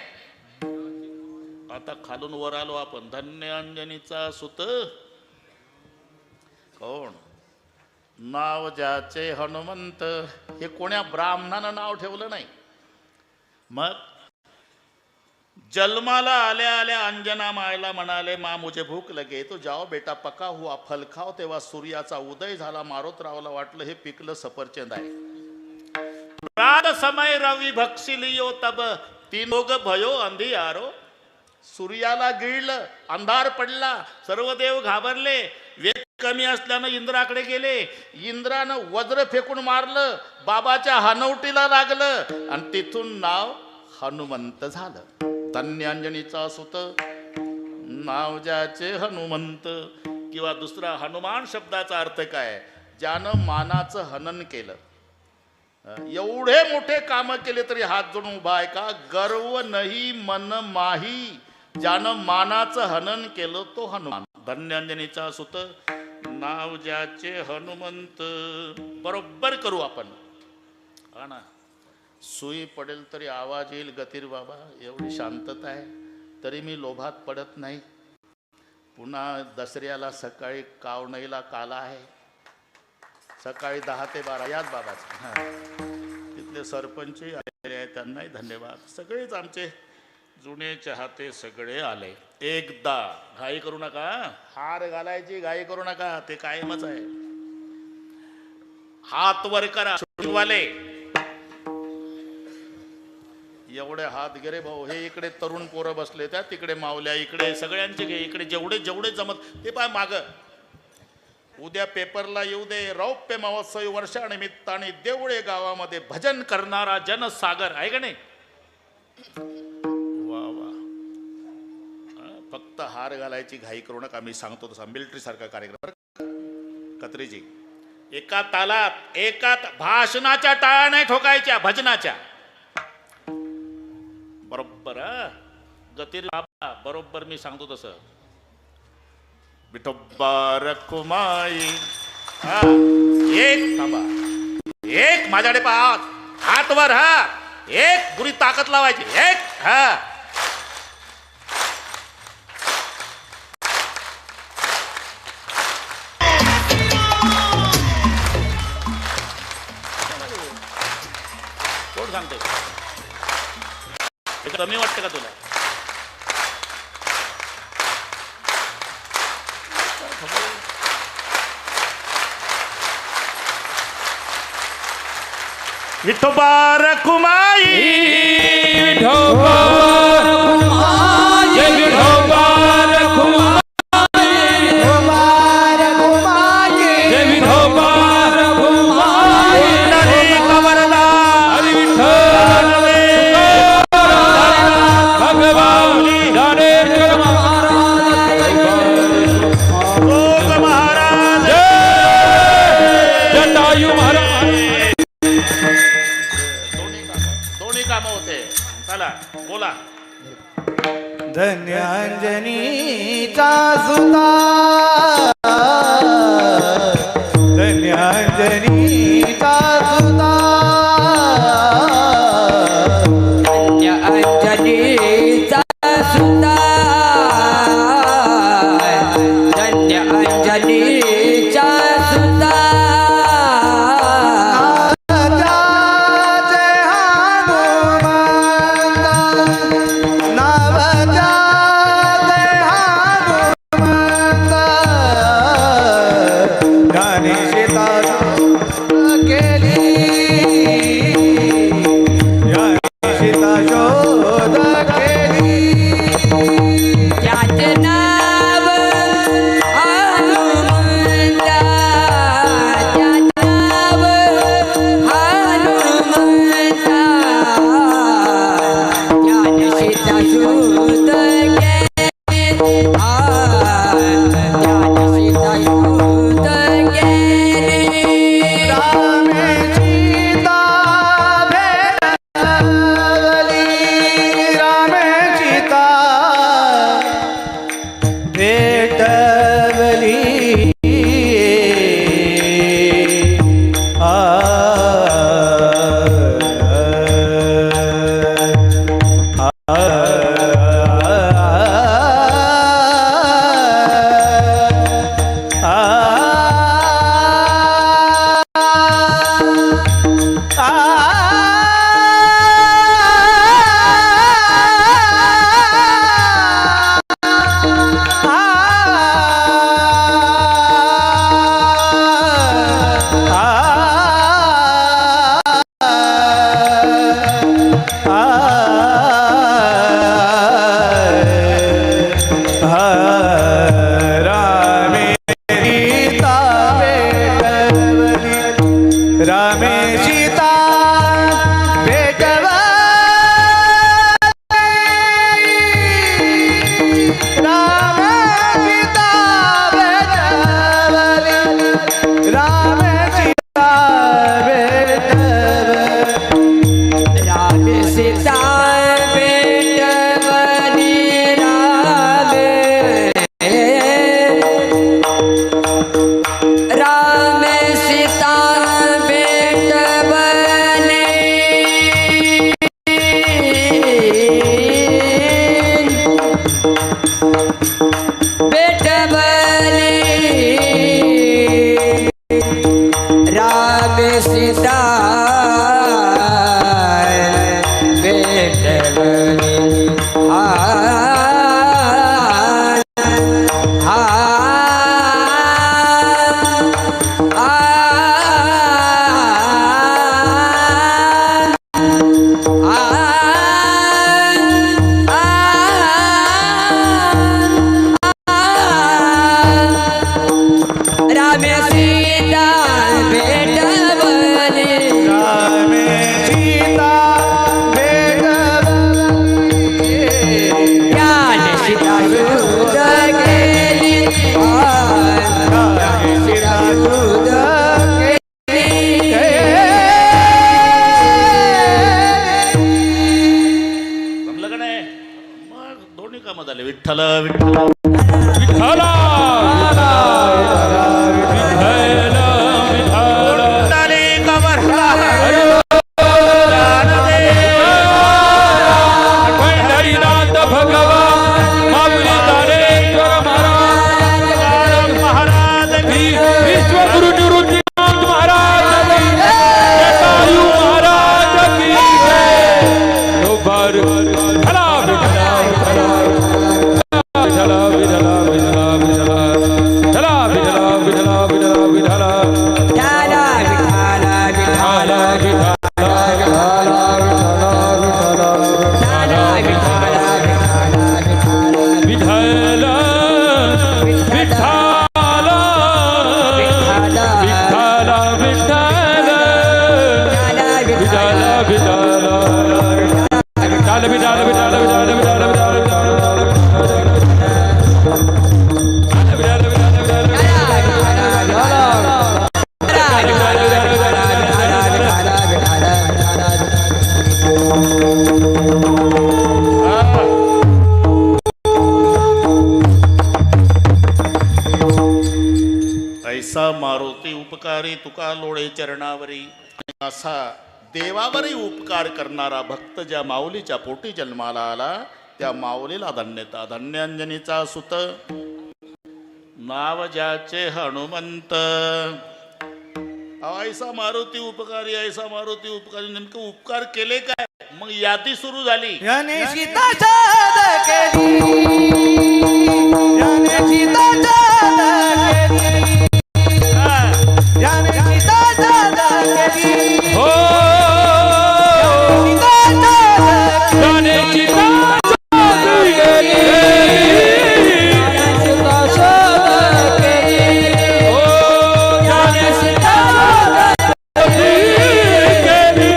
आता खालून वर आलो आपण. धन्य अंजनीचा सुत कोण? नाव ज्याचे हनुमंत. हे कोण्या ब्राह्मणानं नाव ठेवलं नाही. मग जन्माला आल्या आल्या अंजना मायला म्हणाले, माँ मुझे भूक लगे. तो जाओ बेटा पका हुआ फल खाओ. तेव्हा सूर्याचा उदय झाला. मारोतरावला वाटलं हे पिकलं सफरचंद आहे. रात समय रवी भक्षिलियो तब तीन लोग भयो अंधियारो. सूर्याला गिळलं, अंधार पडला, सर्व देव घाबरले. वेग कमी असल्यानं इंद्राकडे गेले. इंद्रानं वज्र फेकून मारलं, बाबाच्या हनवटीला लागलं आणि तिथून नाव हनुमंत झालं. धन्य अंजनीचा सुत, नाव ज्याचे हनुमंत. किंवा दुसरा हनुमान शब्दाचा अर्थ काय? ज्यानं मानाचं हनन केलं. एवढे मोठे काम केले तरी हात जोडून उभा आहे का? गर्व नाही मन माही, ज्यानं मानाचं हनन केलं तो हनुमान. धन्य अंजनीचा सुत, नाव ज्याचे हनुमंत. बरोबर करू आपण, हा ना. सुई पडेल तरी आवाज येईल गतीर बाबा. एवढी शांतता आहे तरी मी लोभात पडत नाही. पुन्हा दसऱ्याला सकाळी कावणईला काला आहे, सकाळी 10 ते 12 याच बाबाचा. तिथले सरपंचही आलेले आहेत, त्यांनाही धन्यवाद. सगळेच आमचे जुने चाहते सगळे आले. एकदा घाई करू नका, हार घालायची घाई करू नका, ते कायमच आहे. हात वर करा वाले. एवढे हात गे रे भाऊ. हे इकडे तरुण पोरं बसले, त्या तिकडे मावल्या, इकडे सगळ्यांचे घे. इकडे जेवढे जेवढे जमत ते पाय माग. उद्या पेपरला येऊ दे, रौप्य महोत्सवी वर्षानिमित्ताने देवळे गावामध्ये भजन करणारा जनसागर आहे का नाही? वा वा. फक्त हार घालायची घाई करू नका. मी सांगतो तसा मिलिटरी सारखा कार्यक्रम. कत्रीजी, एका तालात एका भाषणाच्या टाळ्या नाही ठोकायच्या, भजनाच्या. बरोबर गतीर बाबा, बरोबर मी सांगतो तसं. विठोबा रखुमाई. एक थांबा, एक माझ्याकडे पहा, हात वर. हा एक पुरी ताकद लावायची. एक हा कोण सांगते? कमी वाटतं का तुला? विठोबा रखुमाई, विठोबा रखुमाई, विठोबा बोला. धन्यांजनीचा सुता धन्यांजनीचा सुता अंजनीचा सुता धन्य अंजनीचा सुता विठ्ठल विठ्ठल विठ्ठला पंढरीनाथ भगवान माऊली दारेश्वर महाराज विश्वगुरु निवृत्तीनाथ महाराज जटायू महाराज की भला मारुती उपकारी तुका लोळे चरणावरी. असा देवावरही उपकार करणारा भक्त ज्या माऊलीच्या पोटी जन्माला आला त्या माऊलीला धन्यता. धन्यांजनीचा सुत नाव ज्याचे हनुमंत. ऐसा मारुती उपकारी, ऐसा मारुती उपकारी. नेमकं उपकार केले काय? मग यादी सुरू झाली. याने सीता चाद केली, याने सीता चाद केली, याने सीता चाद केली, हो सीता चाद जानेची ताज गेली. हो जानेची ताज गेली. राम सीता भेटलाली,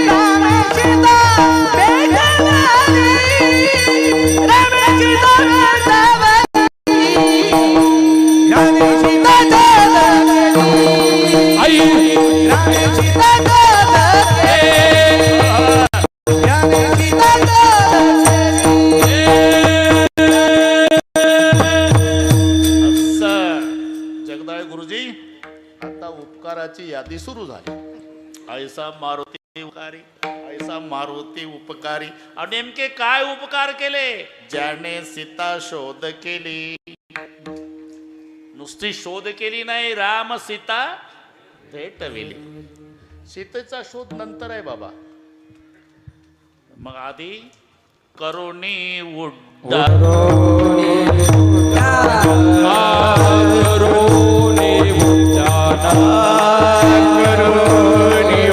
राम सीता भेटलाली, राम सीता भेटलाली, याने सीता चाद केली, आई याने सीता चाद केली, याने सीता चाद केली. असं जगदाळे गुरुजी आता उपकाराची यादी सुरू झाली. ऐसा मारुती उपकारी, ऐसा मारुती उपकारी. आणि नेमके काय उपकार केले? ज्याने सीता शोध केली. नुसती शोध केली नाही, राम सीता भेटविली. सीतेचा शोध नंतर आहे बाबा. मग आधी करुणी उड्डाण. करुणी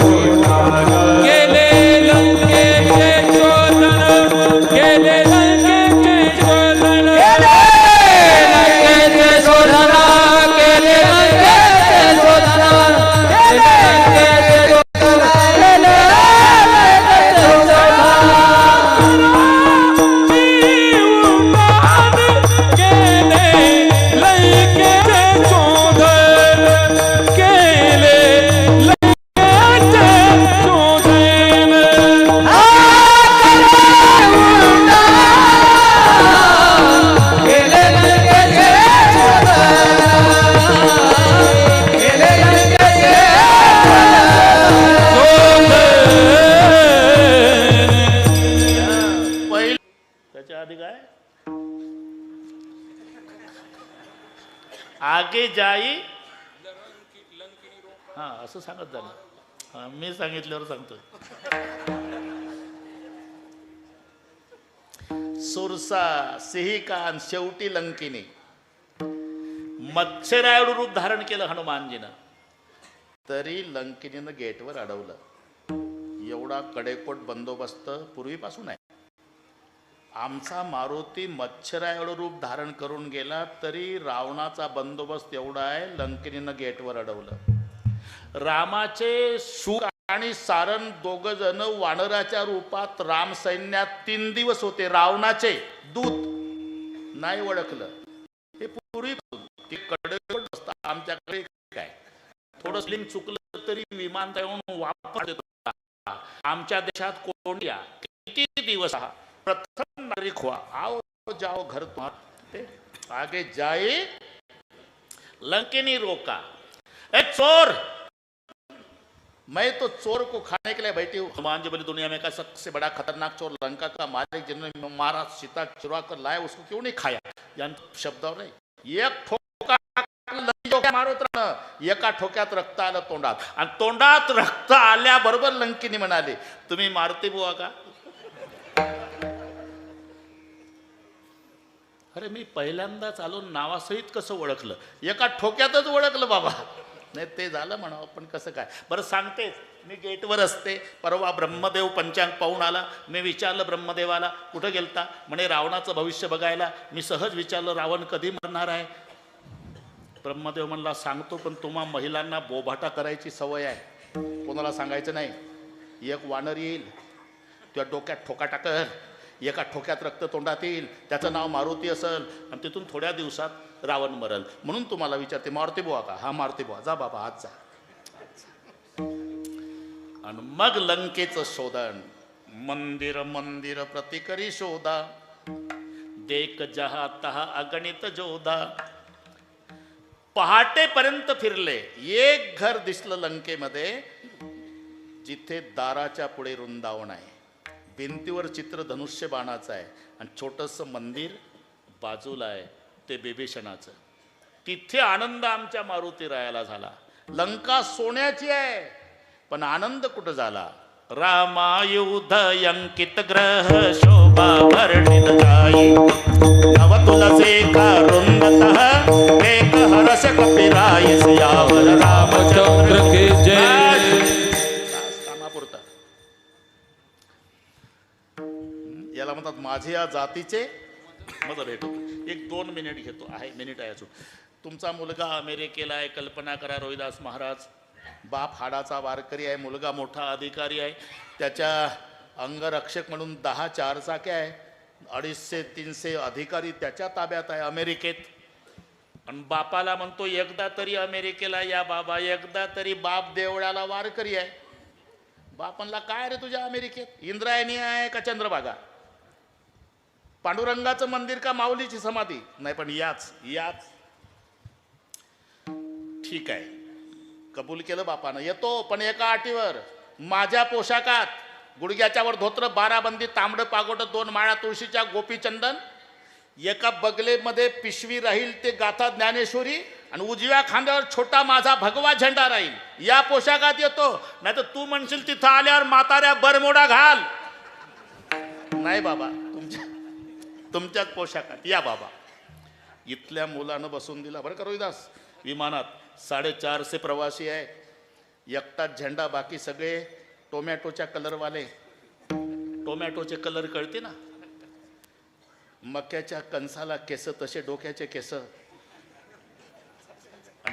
उद्यान गेले लंकेचे शोधन, गेले लंकेचे शोधन, लंकेचे शोधन, गेले लंकेचे शोधन, लंकेचे शोधन, त्याच्या आधी काय? आगे जाई. हा असं सांगत जा ना. हा, मी सांगितल्यावर सांगतो. सुरसा सिंहिकान शेवटी लंकिनी. मत्स्यरायुड रूप धारण केलं हनुमानजीनं, तरी लंकिनीनं गेटवर अडवलं. एवढा कडेकोट बंदोबस्त पूर्वीपासून आहे. आमचा मारुती मच्छराएवढं रूप धारण करून गेला तरी रावणाचा बंदोबस्त एवढा आहे, लंकिनीनं गेटवर अडवलं. रामाचे शूर आणि सारण दोघ जण वानराच्या रूपात राम सैन्यात 3 दिवस होते. रावणाचे दूत नाही ओळखलं. हे पूर्वी ती कडेकोट बसता. आमच्याकडे काय थोडं स्लिंग चुकलं तरी विमानतळ येऊन वापर देतो. आमच्या देशात कोंडिया किती दिवस हा प्रथम नागरिक हुआ, आओ जाओ घर तुम्हारे. आगे जाए लंकिनी रोका. ए चोर, मैं तो चोर को खाने के लिए बैठी हूँ. हनुमान जी बोले दुनिया में का सबसे बड़ा खतरनाक चोर लंका का मालिक जिन्होंने मारा, सीता चुरा कर लाया, उसको क्यों नहीं खाया? यानी शब्दावर नाही. एक ठोका मारत राहणं. एका ठोक्यात रक्त आलं तोंडात, आणि तोंडात रक्त आल्याबरोबर लंकिनी म्हणाली, तुम्ही मारुती बुवा का? अरे मी पहिल्यांदाच आलो, नावासहित कसं ओळखलं? एका ठोक्यातच ओळखलं बाबा. नाही ते झालं म्हणावं, पण कसं काय? बरं सांगतेच. मी गेटवर असते. परवा ब्रह्मदेव पंचांग पाहून आला. मी विचारलं ब्रह्मदेवाला, कुठं गेलता? म्हणे रावणाचं भविष्य बघायला. मी सहज विचारलं, रावण कधी मरणार आहे? ब्रह्मदेव म्हणला, सांगतो, पण तुम्हा महिलांना बोभाटा करायची सवय आहे, कोणाला सांगायचं नाही. एक वानर येईल, त्या डोक्यात ठोका टाकल, एका ठोक्यात रक्त तोंडात येईल, त्याचं नाव मारुती असेल, आणि तिथून थोड्या दिवसात रावण मरल. म्हणून तुम्हाला विचारते, मारुती बुवा का? हा मारुती बुवा. जा बाबा, आज जा. आणि मग लंकेचं शोधन. मंदिर मंदिर प्रतिकरी शोधा, देख जहा तहा अगणित जोधा. पहाटेपर्यंत फिरले, एक घर दिसलं लंकेमध्ये जिथे दाराच्या पुढे वृंदावन आहे, भिंतीवर चित्र धनुष्य बाणाचं आहे आणि छोटंसं मंदिर बाजूला आहे ते बिभीषणाचं. तिथे आनंद आमच्या मारुती रायाला झाला. लंका सोन्याची आहे पण आनंद कुठं झाला. रामायुध अंकित ग्रह शोभा वर्णित जाई, नव तुलसे करुंदतः एक हरस कपिराय सियावर रामचंद्र की जय. कामापुरता याला म्हणतात माझे या जातीचे मजा भेटतो. 1-2 मिनिट घेतो, आहे मिनिट आहे अजून. तुमचा मुलगा अमेरिकेला आहे, कल्पना करा. रोहिदास महाराज बाप हाडाचा वारकरी आहे, मुलगा मोठा अधिकारी आहे, त्याच्या अंगरक्षक म्हणून 10 चारचाक्या आहे, 250-300 अधिकारी त्याच्या ताब्यात आहे अमेरिकेत. आणि बापाला म्हणतो एकदा तरी अमेरिकेला या बाबा, एकदा तरी. बाप देवळाला वारकरी आहे. बाप म्हणला काय रे तुझ्या अमेरिकेत, इंद्रायणी आहे का चंद्रभागा, पांडुरंगाचं मंदिर का माऊलीची समाधी नाही, पण याच ठीक आहे. कबूल केलं बापानं. येतो पण एका अटीवर, माझ्या पोशाखात, गुडघ्याच्यावर धोत्र, 12 बंदी, तांबडं पागोट, 2 माळा तुळशीच्या, गोपीचंदन, एका बगलेमध्ये पिशवी राहील ते गाथा ज्ञानेश्वरी, आणि उजव्या खांद्यावर छोटा माझा भगवा झेंडा राहील. या पोशाखात येतो, नाही तर तू म्हणशील तिथं आल्यावर म्हाताऱ्या बरमोडा घाल. नाही बाबा, तुमच्याच पोशाखात या बाबा. इथल्या मुलानं बसून दिला बरं का रोहिदास. विमानात 450 प्रवासी आहे, एकटाच झेंडा, बाकी सगळे टोमॅटोच्या कलरवाले. टोमॅटोचे कलर कळते ना, मक्याच्या कणसाला केस तसे डोक्याचे केस.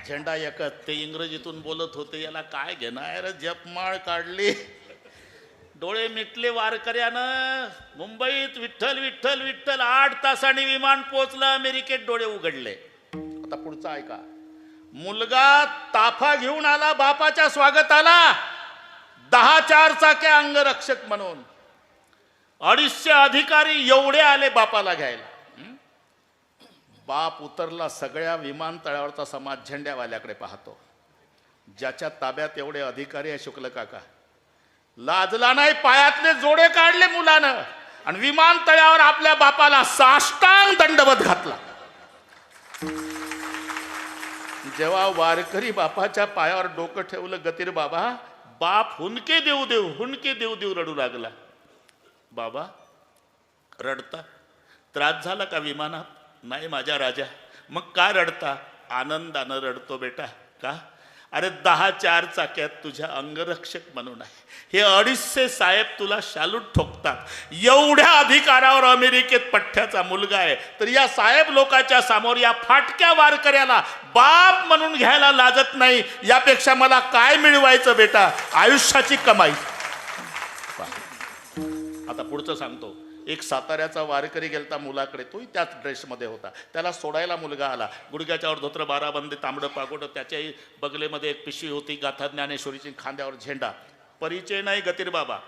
झेंडा एकच. ते इंग्रजीतून बोलत होते, याला काय घेणार, जपमाळ काढली, डोळे मिटले वारकऱ्यानं. मुंबईत विठ्ठल विठ्ठल विठ्ठल, 8 तासांनी विमान पोचलं अमेरिकेत, डोळे उघडले. आता पुढचा ऐका. मुलगा ताफा घेऊन आला बापाच्या स्वागताला, 10 चारचाक्या अंगरक्षक म्हणून, 250 अधिकारी एवढे आले बापाला घ्यायला. बाप उतरला, सगळ्या विमानतळावरचा समाज झेंड्यावाल्याकडे पाहतो. ज्याच्या ताब्यात एवढे अधिकारी आहे शुक्ल काका, लाजला नाही, पायातले जोडे काढले मुलानं आणि विमानतळावर आपल्या बापाला साष्टांग दंडवत घातला. जेव्हा वारकरी बापाच्या पायावर डोकं ठेवलं, गतीर बाबा, बाप हुंदके देऊ देऊ रडू लागला. बाबा रडता, त्रास झाला का विमानात? नाही माझ्या राजा. मग का रडता? आनंदानं रडतो बेटा. का? अरे 10 चारचाक्यात तुझ्या अंगरक्षक म्हणून आहे. हे 250 साहेब तुला शालूट ठोकतात. एवढ्या अधिकारावर अमेरिकेत पठ्ठ्याचा मुलगा आहे, तर या साहेब लोकांच्या समोर या फाटक्या वारकऱ्याला बाप म्हणून घ्यायला लाजत नाही. यापेक्षा मला काय मिळवायचं बेटा? आयुष्याची कमाई. आता पुढचं सांगतो. एक साताऱ्याचा वारकरी गेलता मुलाकडे, तोही त्याच ड्रेसमध्ये होता. त्याला सोडायला मुलगा आला. गुडघ्याच्यावर धोत्र, 12 बंदी, तांबडं पागोट, त्याच्याही बगलेमध्ये एक पिशवी होती, गाथा ज्ञानेश्वरीची, खांद्यावर झेंडा. परिचय नाही गतीर बाबा,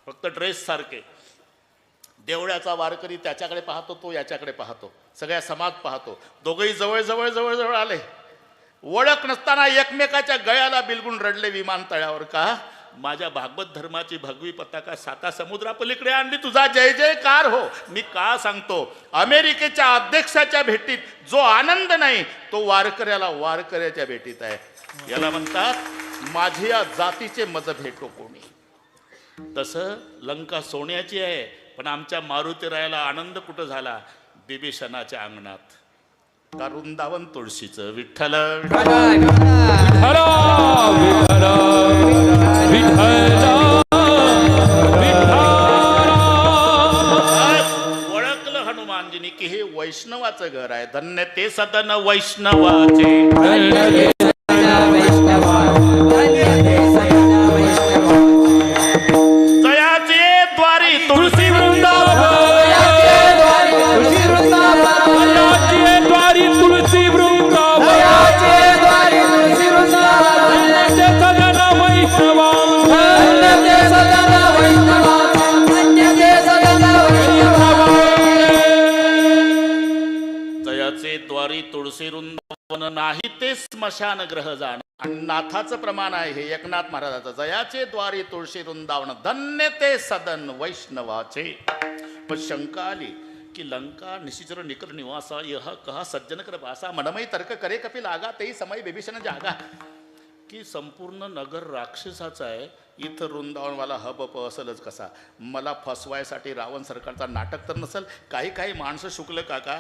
फक्त ड्रेस सारखे. देवळ्याचा वारकरी त्याच्याकडे पाहतो, तो याच्याकडे पाहतो, सगळ्या समाज पाहतो. दोघंही जवळ जवळ जवळ जवळ आले. ओळख नसताना एकमेकाच्या गळ्याला बिलगून रडले विमानतळावर. का? माझ्या भागवत धर्माची भगवी पताका 7 समुद्रापलीकडे आणली, तुझा जय जयकार हो. मी का सांगतो? अमेरिकेच्या अध्यक्षाच्या भेटीत जो आनंद नाही, तो वारकऱ्याच्या भेटीत आहे. याला म्हणतात माझी या जातीचे मज भेटो कोणी. तसं लंका सोन्याची आहे, पण आमच्या मारुतीरायाला आनंद कुठं झाला? बिभीषणाच्या अंगणात. का वृंदावन तुळशीचं. विठ्ठल ओळखलं हनुमानजीनी की हे वैष्णवाचं घर आहे. धन्य ते सदन वैष्णवाचे. जयाचे द्वारी तुळशी वृंदावन, द्वारी तुळशी वृंदावन, सदन वैष्णवा, द्वारी तुळशी वृंदावन नाही ते स्मशान ग्रह जाण. आणि नाथाचं प्रमाण आहे हे एकनाथ महाराजाचं. जयाचे द्वारी तुळशी वृंदावन धन्य ते सदन वैष्णवाचे. पण शंका आली की लंका निशिचर निकर निवासा यह कहा सज्जन कर वासा. मनमयी तर्क करे कपिल आगा तेही समय विभीषण जागा. की संपूर्ण नगर राक्षसाचा आहे, इथं वृंदावनवाला हबप असेलच कसा. मला फसवायसाठी रावण सरकारचा नाटक तर नसेल. काही काही माणसं शुक्ल काका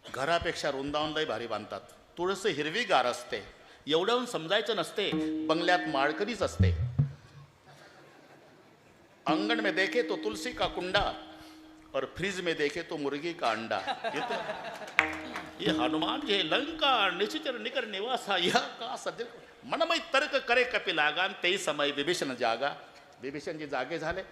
घरापेक्षा वृंदावन लय भारी बांधतात. तुळस हिरवीगार असते, एवढ्याहून समजायचं नसते. बंगल्यात माळकरीच असते. अंगण में देखे तो तुलसी का कुंडा और फ्रिज में देखे तो मुर्गी का अंडा. ये हनुमान जी लंका निशिचर निकर निवासा यह का सज्जन मनमय तर्क करे कपिल आगा तेही समय विभीषण जागा. विभीषणजी जागे झाले.